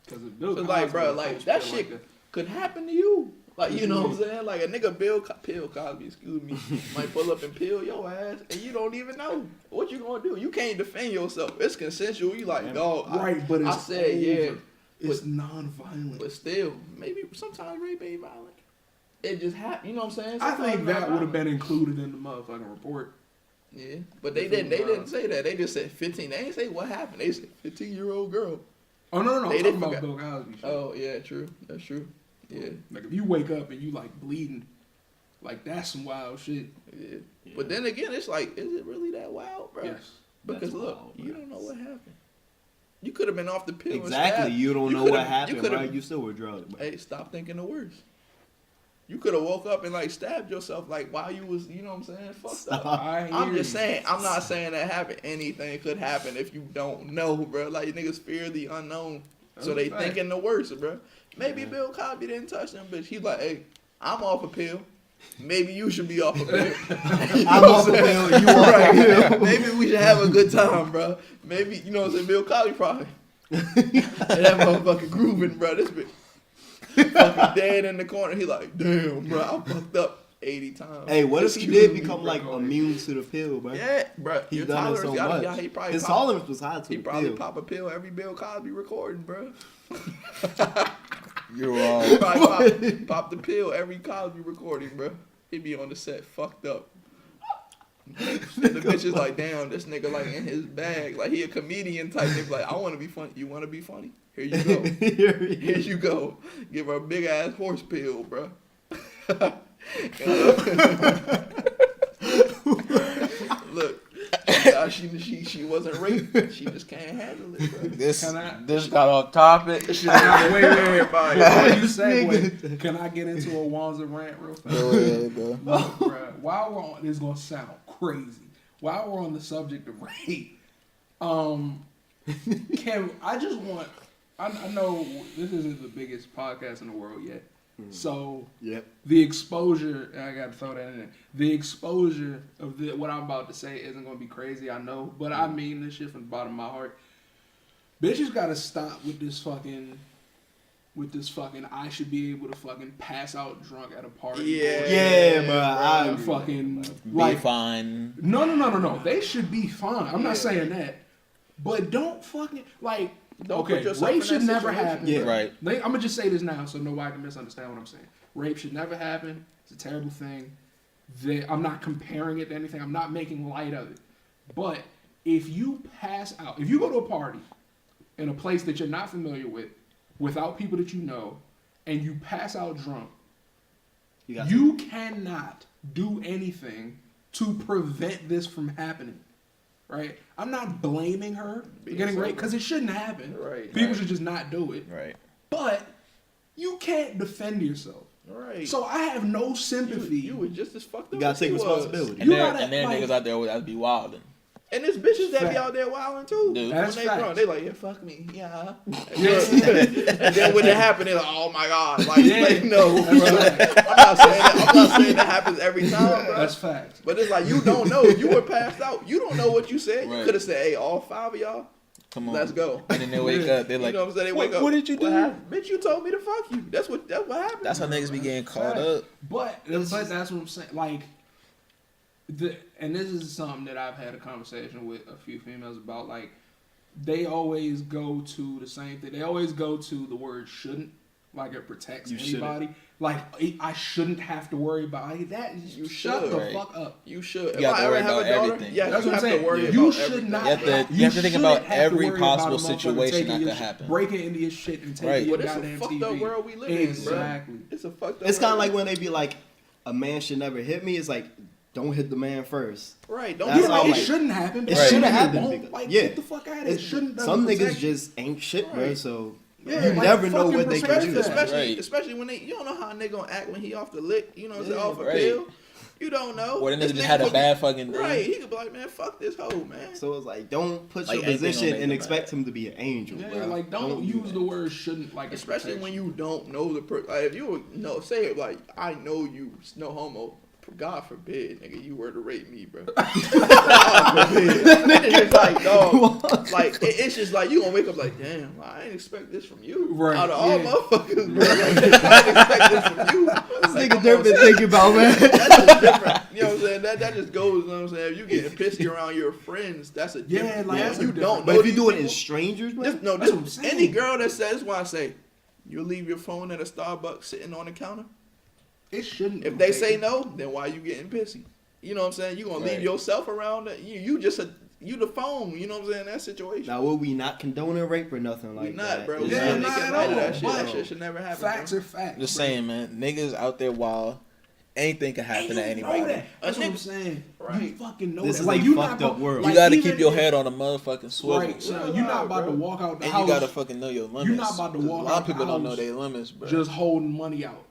Because it built. Cause like, bro, like that shit could happen to you. Like, you know what I'm saying? Like a nigga Bill Cosby, excuse me, might pull up and peel your ass, and you don't even know what you gonna do. You can't defend yourself. It's consensual. You like, dog. Right, but it's I said, over. yeah, It's non-violent. but still, maybe sometimes rape ain't violent. It just happened. You know what I'm saying? I Sometimes think it's that not would have violent. been included in the motherfucking report. Yeah, but they didn't. They didn't say that. They just said 15. They ain't say what happened. They said 15-year-old girl. Oh no, They I'm didn't talking about forget- Bill Cosby. Shit. Oh yeah, true. That's true. Yeah, Like if you wake up and you like bleeding, like that's some wild shit. yeah. But then again, it's like, is it really that wild, bro? Yes. Because That's look, wild, you bro. don't know what happened. You could have been off the pill. and Exactly. stabbed. You don't You know coulda- what happened, coulda- bro. You still were drugged, bro. Hey, stop thinking the worst. You could have woke up and like stabbed yourself like while you was, you know what I'm saying? Fucked up. I hear I'm just you. saying. I'm not saying that happened. Anything could happen if you don't know, bro. Like niggas fear the unknown, so That's they a fact. thinking the worst, bro. Maybe Yeah. Bill Cosby didn't touch them, bitch. He's like, hey, I'm off a pill. Maybe you should be off a pill. I'm off a pill. You off a pill. Maybe we should have a good time, bro. Maybe, you know what I'm saying? Bill Cosby probably. That motherfucking grooving, bro. This bitch fucking dead in the corner. He like, damn, bro, I fucked up 80 times. Hey, what if he Excuse did me, become bro. like immune to the pill, bro? Yeah, bro. He's Your done it tolerance so gotta be much. high. He probably His pop, tolerance was high to he the probably pill. pop a pill every Bill Cosby recording, bro. You're He wrong. probably pop the pill every Cosby recording, bro. He be on the set fucked up. The bitch is like, damn, this nigga like in his bag. Like he a comedian type nigga. Like, I want to be funny. You want to be funny? Here you go. Here you go. Give her a big ass horse pill, bro. Look, she wasn't raped. She just can't handle it, bro. This got off topic. Wait, everybody. Before you segue, can I get into a Wanza rant real fast? Go ahead, bro. Look, bruh, while we're on, this is gonna sound crazy. While we're on the subject of rape, Kim, I just want. I know this isn't the biggest podcast in the world yet, so Yep. the exposure. And I got to throw that in there. The exposure of what I'm about to say isn't gonna be crazy. I know, but I mean this shit from the bottom of my heart. Bitches gotta stop with this fucking. I should be able to fucking pass out drunk at a party. Yeah. Yeah, bro. I And agree. fucking Be like fine. no. They should be fine. I'm not saying that, but don't fucking like. Don't put Okay, yourself rape in should that never situation. happen. Yeah. Right. I'm gonna just say this now so nobody can misunderstand what I'm saying. Rape should never happen. It's a terrible thing. I'm not comparing it to anything. I'm not making light of it. But if you pass out, if you go to a party in a place that you're not familiar with, without people that you know, and you pass out drunk, you cannot do anything to prevent this from happening. right? I'm not blaming her for getting raped because it shouldn't happen. Right. People should just not do it. Right. But you can't defend yourself. Right. So I have no sympathy. You was just as fucked up. You gotta as take he was. responsibility. And You there gotta, like- niggas out there that be wilding. And there's bitches that be Fact. out there wilding too. Dude. That's when they facts. drunk, they like, yeah, fuck me, yeah. Yeah. And then when it happens, they're like, oh my god, like, Yeah. like no. That's I'm not saying that happens every time, bro. That's fact. But it's like you don't know. You were passed out. You don't know what you said. You Right. could have said, hey, all 5 of y'all, Come on. let's go. And then they wake up, they're like, you know what I'm saying? They wake what, up. what did you do? happened? Bitch, you told me to fuck you. That's what happened. That's how niggas be getting caught Fact. up. But that's what I'm saying. Like, and this is something that I've had a conversation with a few females about. Like, they always go to the same thing. They always go to the word shouldn't. Like, it protects You anybody. Like, I shouldn't have to worry about that. You Shut should. the Right. fuck up. You should. You have If to I worry ever have about a daughter, everything. yeah, That's you what I'm have to saying. worry You about should everything. not. You have to think shouldn't about have to every worry about possible a motherfucker situation taking that your could shit- happen. Breaking into your shit and taking Right. your But it's a goddamn fucked TV. up world we live in, bro. Exactly. It's a fucked up It's kind of world. like when they be like, a man should never hit me. It's like, don't hit the man first. Right. Don't That's get all like it like- shouldn't happen. But It Right. shouldn't it happen. won't. Because, Like, yeah. get the fuck out of it. Shouldn't. Some doesn't niggas protect you. just ain't shit, bro. Right. So Yeah, you like, never know fucking what they can respect do. that. especially Right. when you don't know how a nigga gonna act when he off the lick. You know, what I'm saying, Yeah, off a right. pill. You don't know. Or the This nigga just had a could bad be- fucking day. Right. He could be like, man, fuck this hoe, man. So it's like, don't put Like, your anything position gonna make and it expect bad. him to be an angel, Yeah, bro. like don't do use that. the word shouldn't like it Especially protects when you. you don't know the person. Like if you know, say it like, I know you, no homo. God forbid, nigga, you were to rape me, bro. God forbid. It's just like, dog. Like it's just like you gonna wake up like, damn, I ain't expect this from you. Right, Out of all yeah. motherfuckers, bro. I didn't expect this from you. This Like, nigga come Dirt on, been son. thinking about, man. That's just different. You know what I'm saying? That just goes, you know what I'm saying? If you getting pissy around your friends, that's a different. Yeah, like, you that's a don't different- know But if you these do it in people. strangers, bro, Just, no, That's just what I'm saying. any girl that says, "Why I say you leave your phone at a Starbucks sitting on the counter?" It shouldn't. If be they say taken. no, then why you getting pissy? You know what I'm saying? You gonna leave Right. yourself around that? You just you the phone. You know what I'm saying? That situation. now will we not condoning rape or nothing like we not, that? bro. It's We Yeah, not not making at light of all. that shit. That But shit should never happen. Facts bro. are facts. I'm just bro. saying, man, niggas out there wild. Anything can happen to And you know anybody. that. That's A what I'm nigga- saying. Right. You fucking know This that. is Like a you fucked not up gonna- world. You like, gotta even keep your if- head on a motherfucking swivel. Right, so Real you're not loud, about to bro. walk out the And house. you gotta fucking know your limits. You're not about to 'Cause walk a lot out of people the don't know house their limits, bro. just holding money out.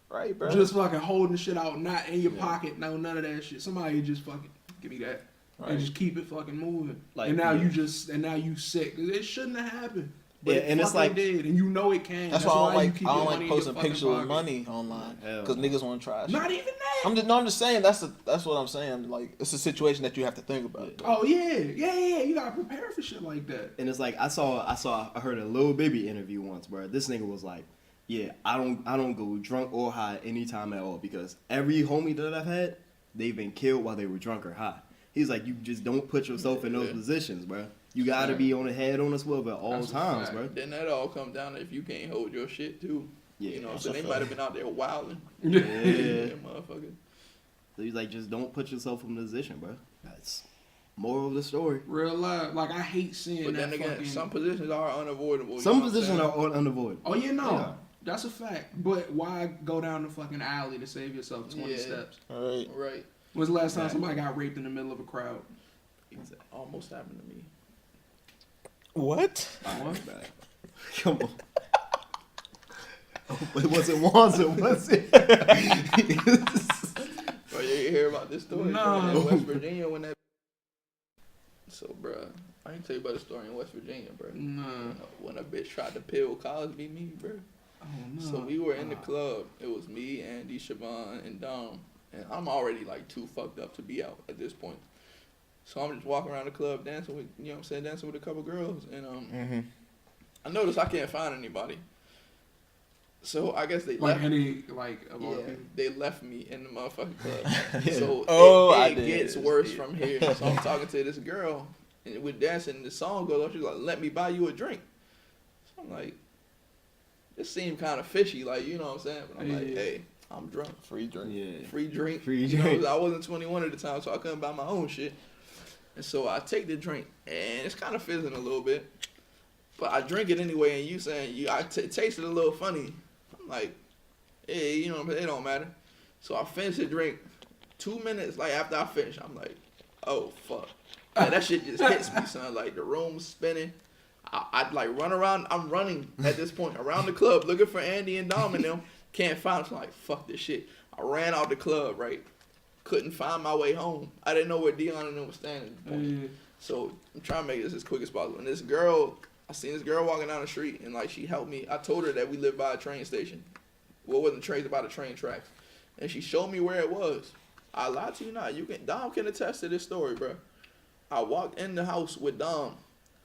right, bro. Just fucking holding the shit out, not in your pocket. No, none of that shit. Somebody just fucking give me that Right. and just keep it fucking moving. Like, and now yeah. you now you sick. It shouldn't have happened. But Yeah, it and it's fucking like- did, and you know it can. That's why I you don't keep like your money in your posting fucking pictures with pocket. money online Hell because no. niggas want to try. Not shit. even that. I'm just saying that's what I'm saying. Like it's a situation that you have to think about. Oh yeah. You gotta prepare for shit like that. And it's like I heard a Lil Baby interview once, bro. This nigga was like, "Yeah, I don't go drunk or high anytime at all because every homie that I've had, they've been killed while they were drunk or high." He's like, "You just don't put yourself in those Yeah. positions, bro. You gotta be on the head on the swivel at all That's a times, fact. bro." Then that all come down to if you can't hold your shit too. Yeah, You know, that's so a they fact. might have been out there wilding. Yeah. Motherfucker. So he's like, just don't put yourself in a position, bro. That's moral of the story. Real life. Like I hate seeing But that then again, fucking. some positions are unavoidable. you Some know what I'm positions saying? are unavoidable. Oh yeah, no. Yeah. That's a fact. But why go down the fucking alley to save yourself 20 Yeah. steps? All right. Right. When's the last time Right. somebody got raped in the middle of a crowd? Exactly. Almost happened to me. What? Alright, man. Come on. But was it Wanza? Was it? Bro, you hear about this story? No. Bro, in West Virginia when that. So, bro, I ain't tell you about the story in West Virginia, bro. Nah. When a bitch tried to pill Cosby me, bro. Oh no. So we were in the club. It was me, Andy, Siobhan, and Dom. And I'm already like too fucked up to be out at this point. So I'm just walking around the club dancing with, you know what I'm saying, dancing with a couple girls. And I noticed I can't find anybody. So I guess they Like left. any like of all Yeah, people. they left me in the motherfucking club. Yeah. So I it did. gets worse from here. So I'm talking to this girl, and we're dancing, and the song goes on. She's like, "Let me buy you a drink." So I'm like, this seemed kind of fishy, like, you know what I'm saying? But I'm like, Yeah. hey, I'm drunk. Free drink. Yeah. Free drink. Free You know, drink. I wasn't 21 at the time, so I couldn't buy my own shit. And so I take the drink, and it's kind of fizzing a little bit. But I drink it anyway, and you saying, I taste it a little funny. I'm like, hey, you know, it don't matter. So I finish the drink. 2 minutes, like, after I finish, I'm like, oh, fuck. And that shit just hits me, son. Like the room's spinning. I'd like run around. I'm running at this point around the club looking for Andy and Dom and them. Can't find them. I'm like, fuck this shit. I ran out the club, right? Couldn't find my way home. I didn't know where Dion and them was standing at the point. So I'm trying to make this as quick as possible. And this girl, I seen this girl walking down the street and like she helped me. I told her that we lived by a train station. Well, it wasn't trains, about a train track. And she showed me where it was. I lied to you not. Dom can attest to this story, bro. I walked in the house with Dom.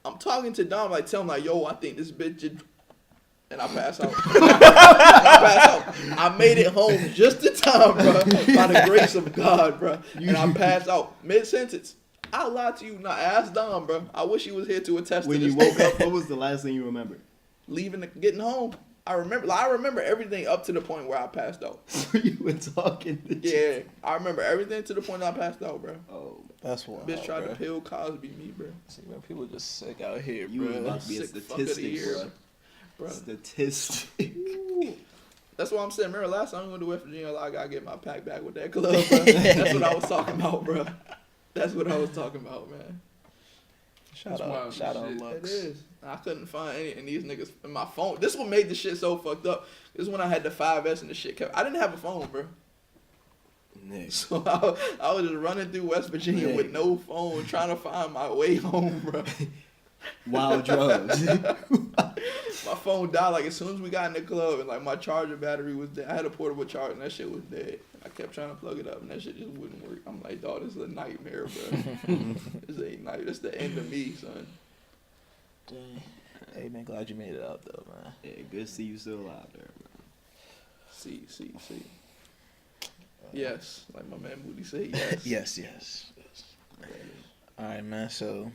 I'm talking to Dom, like, tell him, like, yo, I think this bitch is... And I pass out. I made it home just in time, bro, by the grace of God, bro. And I passed out mid-sentence. I lied to you not. Ask Dom, bro. I wish he was here to attest when to this. When you woke up, what was the last thing you remembered? Getting home. I remember everything up to the point where I passed out. So you were talking to Yeah, I remember everything to the point I passed out, bro. Oh, that's wild. Bitch tried to pill Cosby me, bro. See, man, people just sick out here, you bro. must be a statistic, bro. Statistic. That's what I'm saying. Remember last time I went to West Virginia, like, I gotta get my pack back with that club, bro. That's what I was talking about, bro. That's what I was talking about, man. Shout out, Lux. It is. I couldn't find any, and these niggas in my phone. This what made the shit so fucked up. This is when I had the 5S and the shit kept. I didn't have a phone, bro. Nick. So I was just running through West Virginia with no phone, trying to find my way home, bro. Wild drugs. My phone died like as soon as we got in the club, and like my charger battery was dead. I had a portable charger, and that shit was dead. I kept trying to plug it up, and that shit just wouldn't work. I'm like, dog, this is a nightmare, bro. This ain't night. This the end of me, son. Dang. Hey man, glad you made it out though, man. Yeah, good to see you still alive there, man. See. Yes, like my man Booty said, yes. yes. All right, man. So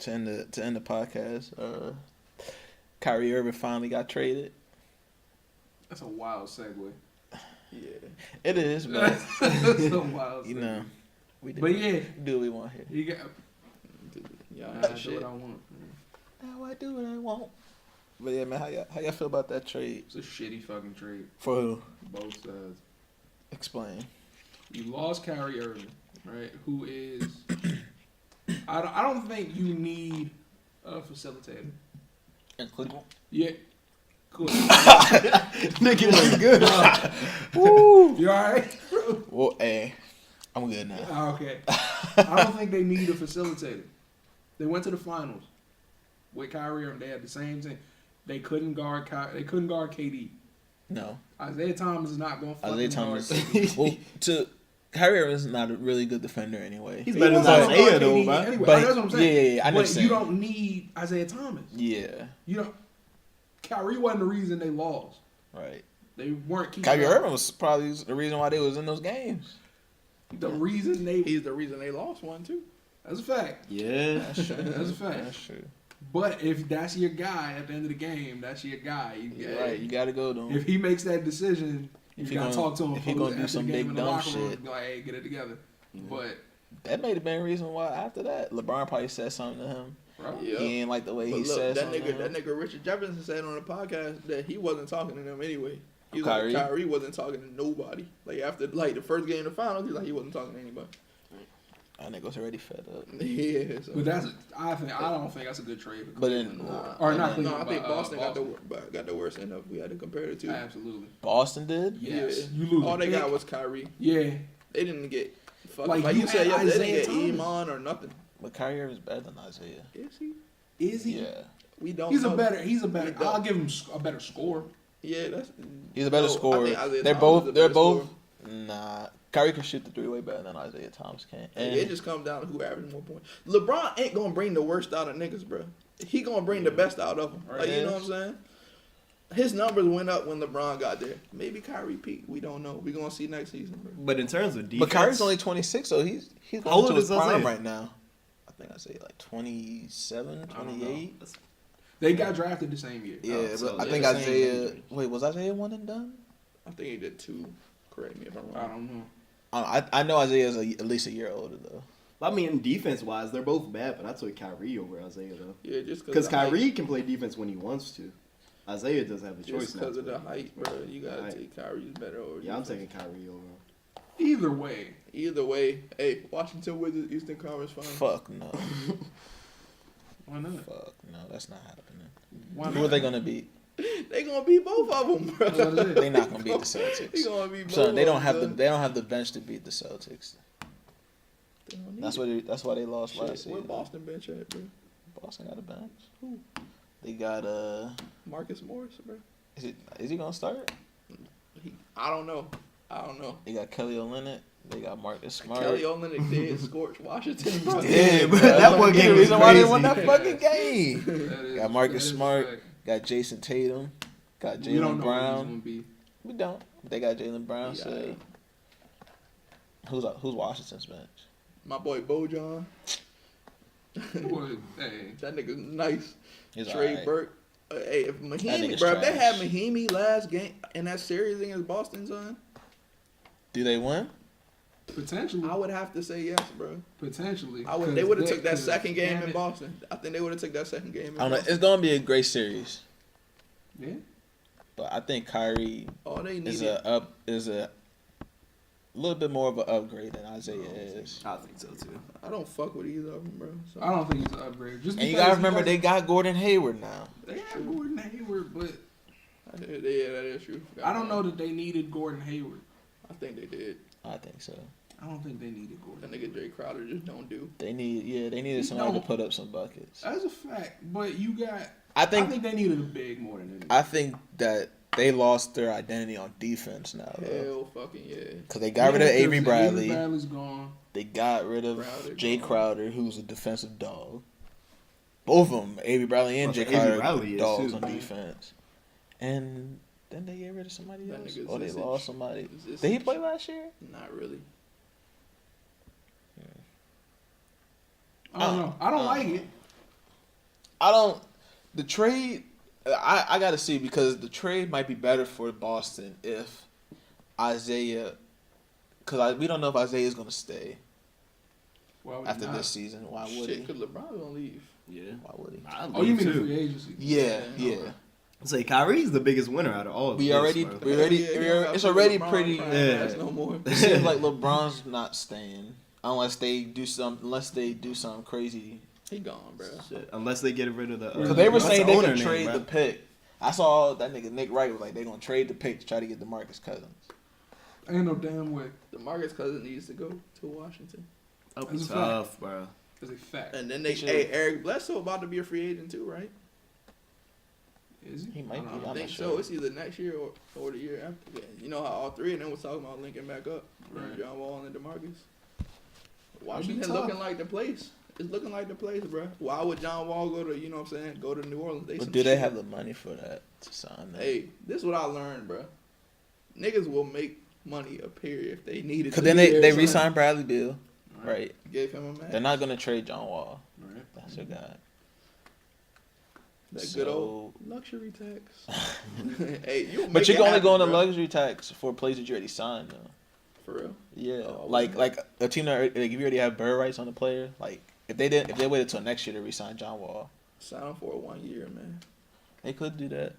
to end the podcast, Kyrie Irving finally got traded. That's a wild segue. Yeah, it is, but That's a wild segue. you know, we do what we want here. You got. Yeah, I do what I want. Now I do what I want. But yeah, man, how y'all feel about that trade? It's a shitty fucking trade. For who? Both sides. Explain. You lost Kyrie Irving, right? Who is... I don't think you need a facilitator. Including? Yeah. Cool. Nigga was good. Woo! You alright? Well, hey, I'm good now. Okay. I don't think they need a facilitator. They went to the finals with Kyrie Irving. They had the same thing. They couldn't guard KD. No. Isaiah Thomas is not going to fucking Isaiah guard Thomas. KD. Kyrie Irving is not a really good defender anyway. He's better than Isaiah though, man. Anyway, But- that's what I'm saying. yeah, I know what But you're you saying. don't need Isaiah Thomas. Yeah, You don't. Kyrie wasn't the reason they lost. right. They weren't keeping Kyrie up. Irving was probably the reason why they was in those games. The reason they. he's the reason they lost one too. That's a fact. Yeah. That's true. That's a fact. That's true. But if that's your guy at the end of the game, that's your guy. You're right. You gotta go to him. If he makes that decision, you If he gotta gonna- talk to him. if he after gonna do the some game big in the dumb locker room, shit. be like, hey, get it together. But That may have been a reason why after that LeBron probably said something to him. bro, Yeah. He ain't like the way But he look, said that something. to him. nigga Richard Jefferson said on the podcast that he wasn't talking to them anyway. He was Kyrie? like, Kyrie wasn't talking to nobody. Like after the first game of the finals, he's like he wasn't talking to anybody. That nigga was already fed up. Yeah. So. but I don't think that's a good trade. For But then- Cleveland Nah, or not no, Cleveland. I think but, Boston got the worst end up. We had to compare the two. Absolutely. Boston did. Yes. Yeah. You lose. All a they pick. got was Kyrie. Yeah. They didn't get Like, like you you said, had they didn't Isaiah get Thomas. Iman or nothing. But Kyrie Irving's better than Isaiah. Is he? Is he? Yeah. We don't. He's know. a better. We don't. I'll give him a better score. Yeah, that's. He's a better No, I scorer. think Isaiah They're Thomas is a both. better scorer. Nah. Kyrie can shoot the three-way better than Isaiah Thomas can. And It just comes down to who averages more points. LeBron ain't gonna bring the worst out of niggas, bro. He gonna bring the best out of them. Like, you know what I'm saying? His numbers went up when LeBron got there. Maybe Kyrie peaked. We don't know. We gonna see next season, bro. But in terms of defense, But Kyrie's only 26, so he's How going old to his is prime Isaiah? right now. I think I say like 27, 28. They got drafted the same year. Yeah, but so I they're think the same Isaiah. age. Wait, was Isaiah one and done? I think he did 2. Correct me if I'm I wrong. don't know. I know Isaiah's at least a year older though. I mean, defense wise, they're both bad, but I took Kyrie over Isaiah though. Yeah, just Because Kyrie can play defense when he wants to. Isaiah does have a choice just now. because of the height, bro. You gotta Right. take Kyrie's better over. Yeah, I'm defense. taking Kyrie over. Either way. Either way, hey, Washington Wizards Eastern Conference Finals. Fuck no. Why not? Fuck no, that's not happening. Why Who are they gonna beat? They gonna beat both of them, bro. That's what it is. They not gonna beat the Celtics. They gonna beat both. Son, they don't of have them, they don't have the bench to beat the Celtics. They don't need That's it. why they lost Shit, last where season. Boston bench at, bro? Boston got a bench. Who? They got Marcus Morris, bro. is he gonna start? I don't know. They got Kelly Olynyk. They got Marcus Smart. Kelly Olynyk did scorch Washington, bro. Yeah, bro. That one He game the was reason why they won crazy. that fucking game. That is- Got Marcus that is Smart. fact. Got Jason Tatum. Got We don't Jalen know Brown. what he's gonna be. We don't. They got Jalen Brown. Yeah. So who's Washington's bench? My boy Bojan. Boy, hey. That nigga's nice. He's Trey alright. Burke. Hey, if Mahimi, nigga's bro, if they trash. had Mahimi last game in that series against Boston, son, Do they win? Potentially. I would have to say yes, bro. Potentially. They would have took that 'cause second game damn in it. Boston. I think they would have took that second game in I don't know. Boston. It's gonna be a great series, Yeah. but I think Kyrie All they is needed. a little bit more of an upgrade than Isaiah is. I think so too. I don't fuck with either of them, bro. So. I don't think he's an upgrade. Just And you because gotta he remember they doesn't- got Gordon Hayward now. they have Gordon Hayward, but Yeah, that is true. I don't know that they needed Gordon Hayward. I think they did. I think so. I don't think they needed That Gordon. nigga Jay Crowder just don't do. They needed somebody to put up some buckets. That's a fact, but you got. I I think think they needed a big more than anything. I think that they lost their identity on defense now, though. Hell fucking yeah. Because they got rid of Avery Bradley. Avery Bradley's gone. They got rid of Crowder Jay gone. Crowder, who's a defensive dog. Both of them, Avery Bradley and Well, Jay Avery Crowder, Bradley is dogs too. on defense. And then they get rid of somebody That else, nigga or they Zizic. lost somebody. Zizic. Did he play last year? Not really. I don't know. I don't like it. I don't. The trade, I got to see, because the trade might be better for Boston if Isaiah, because we don't know if Isaiah is going to stay Why would after not? this season. Why would Shit, he? because LeBron gonna leave. Yeah. Why would he? I Oh, you mean the too. free agency? Yeah, Yeah, yeah. okay. Say Kyrie's the biggest winner out of all of We this, already, bro. we already, Yeah, we you already don't it's have already LeBron pretty. prime Yeah. pass no more. It seems like LeBron's not staying unless they do something crazy. He gone, bro. Shit, unless they get rid of the. Because they were what's saying the they owner could name, trade bro? the pick. I saw that nigga Nick Wright was like they gonna trade the pick to try to get DeMarcus Cousins. Ain't no damn way. DeMarcus Cousins needs to go to Washington. That'll be That's a tough, bro. It's a fact. And then they, Should- hey, Eric Bledsoe about to be a free agent too, right? Is he? He might I don't be. know. I I'm think not so. sure. It's either next year or the year after. Yeah. You know how all three of them was talking about linking back up. Right. John Wall and DeMarcus. Washington tough. looking like the place. It's looking like the place, bro. Why would John Wall go to, you know what I'm saying, go to New Orleans? But some do they shit. have the money for that to sign that? Hey, this is what I learned, bro. Niggas will make money appear if they need it. Because to then be they there, son. re-signed Bradley Beal, right? Gave him a match. They're not gonna trade John Wall. Right. That's your guy. That good old luxury tax. Hey, But you can only go on the luxury tax for places you already signed, though. For real? Yeah, Oh, like a team that like, if you already have bird rights on the player, like if they waited till next year to re-sign John Wall, Sign him for 1 year, man. they could do that.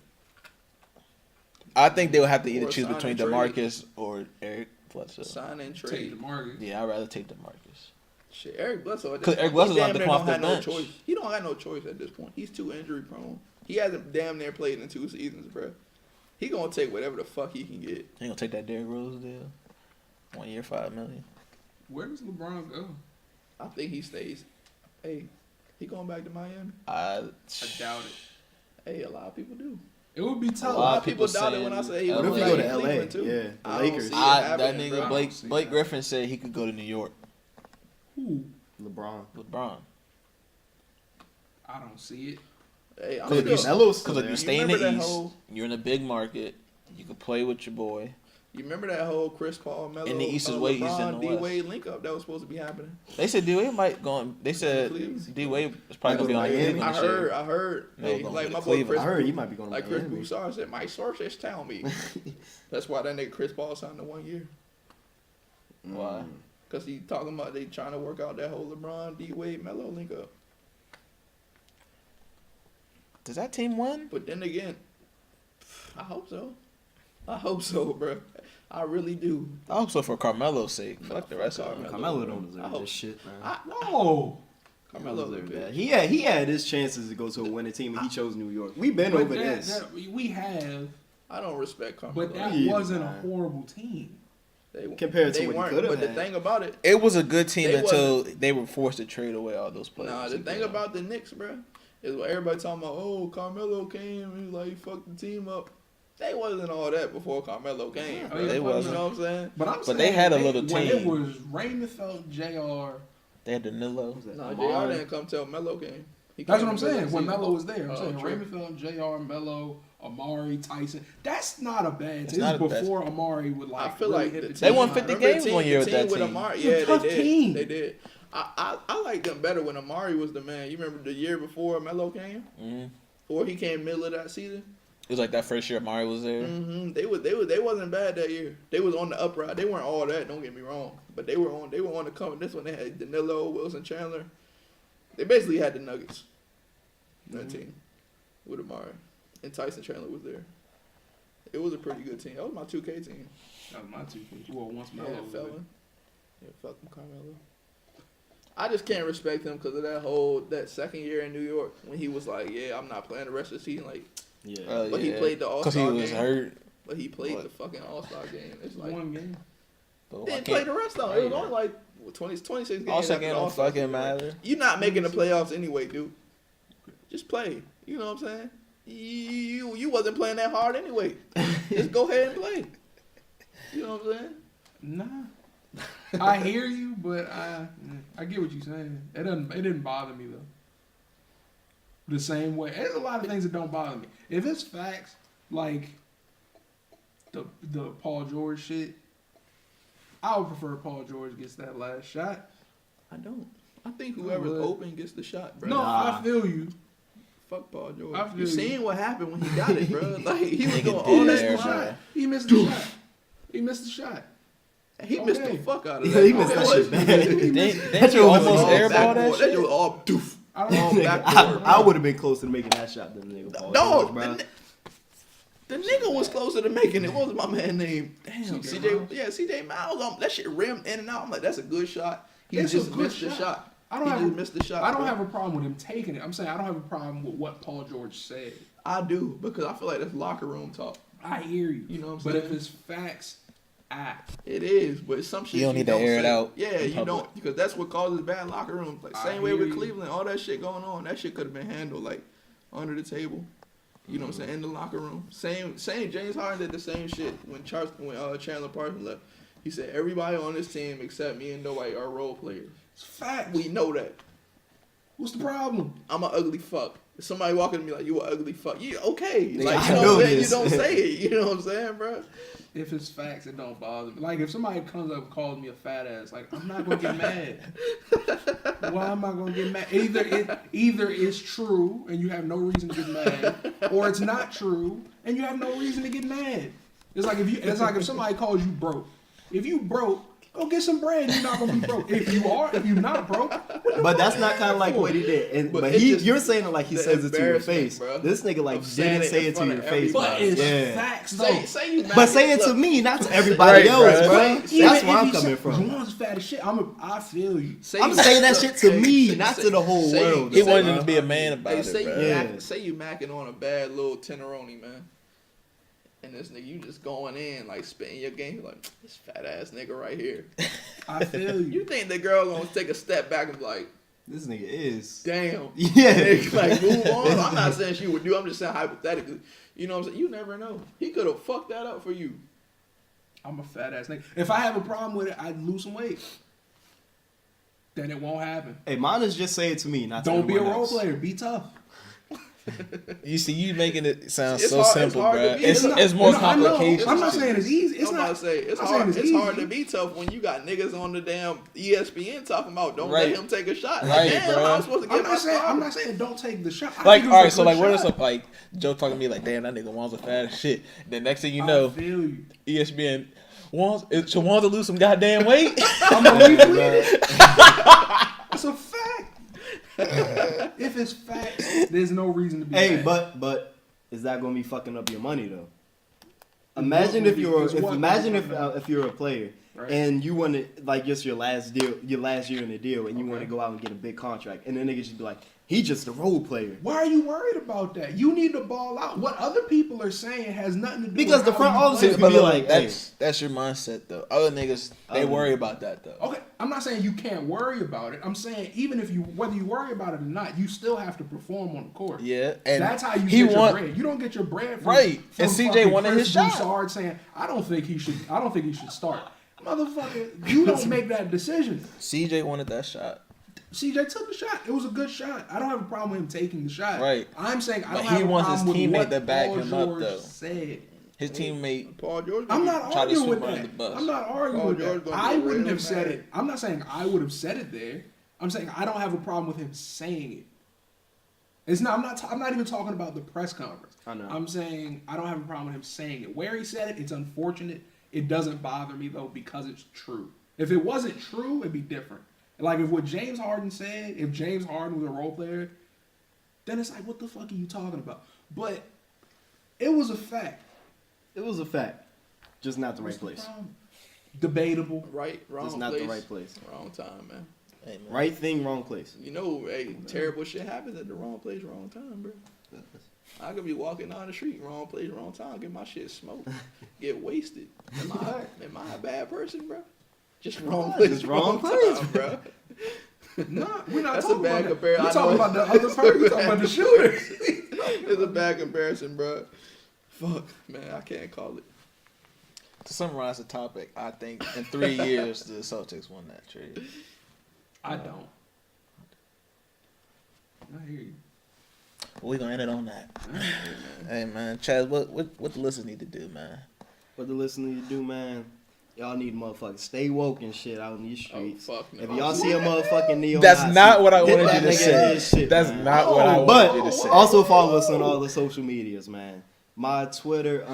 I think they would have to either Or choose sign between and trade. DeMarcus or Eric Bledsoe. Sign and Take trade. the market. Yeah, I'd rather take DeMarcus. Shit, Eric Bledsoe. at this 'Cause Eric point, Bledsoe's he about damn to near come don't off the have no bench. choice. He don't have no choice at this point. He's too injury prone. He hasn't damn near played in 2 seasons, bro. He gonna take whatever the fuck he can get. He gonna take that Derrick Rose deal, 1 year, $5 million. Where does LeBron go? I think he stays. Hey, he going back to Miami? I I doubt it. Hey, a lot of people do. It would be A tough. lot of people people doubted when I saying said he LA. was What if going he to go to LA? Cleveland too. Yeah, the I don't Lakers. see it that happening, nigga bro. Blake see Blake that. Griffin said he could go to New York. Who? LeBron. LeBron. I don't see it. Hey, I'm Cause still, you- Melo's still Because if there. you stay in the remember that East, whole- you're in a big market. You can play with your boy. you remember that whole Chris Paul, Melo, In the East is way easier than LeBron, the West. D-Wade link up that was supposed to be happening? They said D-Wade might go on. They said Cleveland. D-Wade is probably gonna be on Miami. Cleveland I this year. heard. No, Hey, going like to my boy Cleveland. Chris, I heard he might be going to like Chris Miami. Broussard said, my sources tell me. That's why that nigga Chris Paul signed to 1 year. Why? Because he talking about they trying to work out that whole LeBron, D-Wade, Melo link up. Does that team win? But then again, I hope so. I hope so, bro. I really do. Also for Carmelo's sake. Fuck the rest of them. Carmelo don't deserve this shit, man. No. Carmelo's a bitch. He had his chances to go to a winning team, and he chose New York. We've been over this. We have, I don't respect Carmelo. but that wasn't a horrible team. Compared to they what he weren't. could have But the had. thing about it, It was a good team They until they were forced to trade away all those players. nah, the thing about the Knicks, bro, is what everybody talking about. Oh, Carmelo came and like he fucked the team up. They wasn't all that before Carmelo came. Bro. They wasn't. You know what I'm saying? But they had a little When it team. was Raymond Felton, Jr. They had Danilo. No, JR didn't come till Melo came. That's what I'm saying. When Melo was there, I'm Oh, saying true. Raymond Felton, Jr., Melo, Amari, Tyson. That's not a bad It's team. not This a is before Amari would like. I feel really like hit the the team, They won team. 50 remember games the one year the with that with team. Amari, It's a yeah, tough they did. team. They did. I liked them better when Amari was the man. You remember the year before Melo came, Mm-hmm. or he came middle of that season. It was like that first year Amari was there. Mm-hmm. They wasn't bad that year. They was on the upright. They weren't all that. Don't get me wrong, but they were on the come. This one they had Danilo, Wilson, Chandler. They basically had the Nuggets. That team with Amari and Tyson Chandler was there. It was a pretty good team. That was my 2K team. That was my 2K. Well, once Melo Yeah, was there. felon. Yeah, fuck him, Carmelo. I just can't respect him because of that second year in New York when he was like, yeah, I'm not playing the rest of the season. Like, Yeah. but he played the Because he All-Star was game. hurt. But he played What? the fucking All-Star game. It's like, One game. But why didn't can't- play the rest of it. It was only like 26 games. All after second the don't All-Star fucking game. matter. You're not making the playoffs anyway, dude. Just play. You know what I'm saying? You wasn't playing that hard anyway. Just go ahead and play. You know what I'm saying? Nah. I hear you, but I get what you're saying. It didn't bother me though. The same way. There's a lot of things that don't bother me. If it's facts, like the Paul George shit, I would prefer Paul George gets that last shot. I don't. I think whoever's would. open gets the shot, bro. No, I feel you. Fuck Paul George. I feel You you. seen what happened when he got it, bro? Like he was Nigga doing did all that, that bro. shot. He missed the shot. He missed the shot. He missed the Okay. fuck out of Yeah, that. he missed that shit bad. Didn't you was almost all airball backboard. that That shit? shit was all doof. I don't All know. backboard. I would have been closer to making that shot than the nigga Paul No, George, bro. the nigga was closer to making it. What was my man name? Damn, CJ CJ. Miles? Yeah, CJ Miles. That shit rimmed in and out. I'm like, that's a good shot. He It's a just good missed the shot. shot. I don't He have just a- missed the shot. I don't bro. have a problem with him taking it. I'm saying I don't have a problem with what Paul George said. I do because I feel like that's locker room talk. I hear you. You know what I'm But saying? if it's facts, It is, but some shit You don't need to air it say. out Yeah, in you public. don't because that's what causes bad locker rooms. Like I same way hear with you. Cleveland, all that shit going on. That shit could have been handled like under the table. You know what I'm saying? In the locker room. Same. James Harden did the same shit when Chandler Parsons left. He said everybody on this team except me and Dwight are role players. it's facts. We know that. What's the problem? I'm an ugly fuck. If somebody walking to me like you an ugly fuck, you okay? Nigga, Like I you know know what I'm saying? You this. don't say it. You know what I'm saying, bro? If it's facts, it don't bother me. Like if somebody comes up and calls me a fat ass, like I'm not gonna get mad. Why am I gonna get mad? Either it's true and you have no reason to get mad, or it's not true and you have no reason to get mad. It's like if somebody calls you broke. If you broke, go get some bread. You're not gonna be broke. If you're not broke. But that's not kind of like what he did. And, But but it's just you're saying it like he the says it to your embarrassment, face. bro, This nigga like of saying didn't it say in it to front your of face. But bro. it's Yeah. facts though. Say you. But say it to me, not to everybody Right, else, bruh. bro. Even That's where if I'm he coming said, from. Juwan's fat as shit. I feel you. I'm saying that shit to me, not to the whole world. He Say- wanted him to be a man about Hey, it, say bro. you Yeah. say you macking on a bad little tenderoni, man. And this nigga, you just going in, like, spitting your game. You're like, this fat ass nigga right here. I feel You you. think the girl gonna take a step back and be like, This nigga is. damn. Yeah. Like, move on. I'm not saying she would do. I'm just saying hypothetically. You know what I'm saying? You never know. He could have fucked that up for you. I'm a fat ass nigga. If I have a problem with it, I'd lose some weight. Then it won't happen. Hey, mine is just say it to me, not to Don't be a everyone role else. player. Be tough. You see, you making it sound It's so hard- simple, it's hard bro. to be- It's more I know. complications. I'm not saying it's easy. It's I'm about not. to say it's I'm saying hard. It's easy. hard to be tough when you got niggas on the damn ESPN talking about don't Right. let him take a shot. Right, Like, damn, bro. I'm supposed to get my I'm start. not saying don't take the shot. I Like, think it was all a right, so good like, what is shot. some like Joe talking to me like, damn, that nigga Wanza fat as shit. The next thing you I know, feel you. ESPN, should Wanza lose some goddamn weight? I'm gonna retweet it. It's a fact. If it's facts, there's no reason to be Hey, mad. but is that gonna be fucking up your money though? Imagine if you're What- if you're a player Right. and you want to like just your last year in the deal, and you want to go out and get a big contract, and then niggas just be like, he just a role player. Why are you worried about that? You need to ball out. What other people are saying has nothing to do Because with the how front you office play. could be like, hey. that's your mindset though. Other niggas they worry about that though. Okay, I'm not saying you can't worry about it. I'm saying even if you whether you worry about it or not, you still have to perform on the court. Yeah, and That's how you get your bread. You don't get your bread from Right. From And CJ fucking wanted Chris his shot. Broussard saying, I don't think he should start. Motherfucker, you don't make that decision. CJ wanted that shot. CJ took the shot. It was a good shot. I don't have a problem with him taking the shot. Right. I'm saying I But don't he have a wants his problem with teammate what to back Paul him up, George though. said. His teammate. Paul George. I'm not Try to arguing with sweep under that. the bus. I'm not arguing Paul with George that. gonna I be wouldn't real have said mad. it. I'm not saying I would have said it there. I'm saying I don't have a problem with him saying it. It's not. I'm not even talking about the press conference. I know. I'm saying I don't have a problem with him saying it. Where he said it, it's unfortunate. It doesn't bother me though because it's true. If it wasn't true, it'd be different. Like if what James Harden said, if James Harden was a role player, then it's like, what the fuck are you talking about? But it was a fact. It was a fact, just not the right What's the place. problem? Debatable. Right, wrong Just place. not the right place. Wrong time, man. Hey, man. Right thing, wrong place. You know, hey, terrible shit happens at the wrong place, wrong time, bro. I could be walking down the street, wrong place, wrong time, get my shit smoked, get wasted. Am I a bad person, bro? Just wrong place, Just wrong place. time, bro. Nah, we're not That's a talking bad about that. comparison. We're I talking know about the it's- other person. We're talking about the shooter. It's a bad comparison, bro. Fuck, man, I can't call it. To summarize the topic, I think in 3 years the Celtics won that trade. I don't. I hear you. We're gonna end it on that. Hey man, Chaz, what the listeners need to do, man? What the listeners need to do, man? Y'all need motherfuckers stay woke and shit out in these streets. fuck no. If y'all see a motherfucking neo, That's not what I hit wanted that you to nigga say. in his shit, That's man. not what I But wanted you to say. also follow us on all the social medias, man. My Twitter _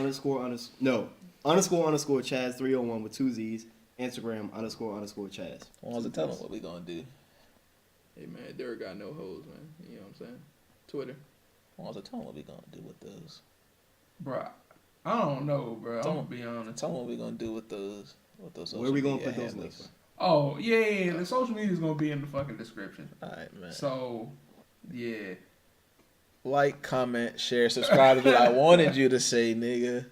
Chazz 301 with 2 Z's. Instagram _ Chazz. Wanza, tell them what we gonna do. Hey, man, Derek got no hoes, man. You know what I'm saying? Twitter. Wanza, tell them what we gonna do with those. Bruh, I don't know, bro. I'm Tell gonna be honest. Tell them what we gonna do with those. Where we gonna social put media those handles. links? Oh, yeah. The social media is gonna be in the fucking description. All right, man. So, yeah. Like, comment, share, subscribe to what I wanted you to say, nigga.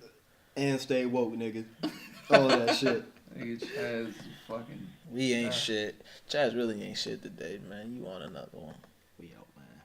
And stay woke, nigga. All of that shit. Nigga Chaz fucking. We ain't shit. Chaz really ain't shit today, man. You want another one? We out, man.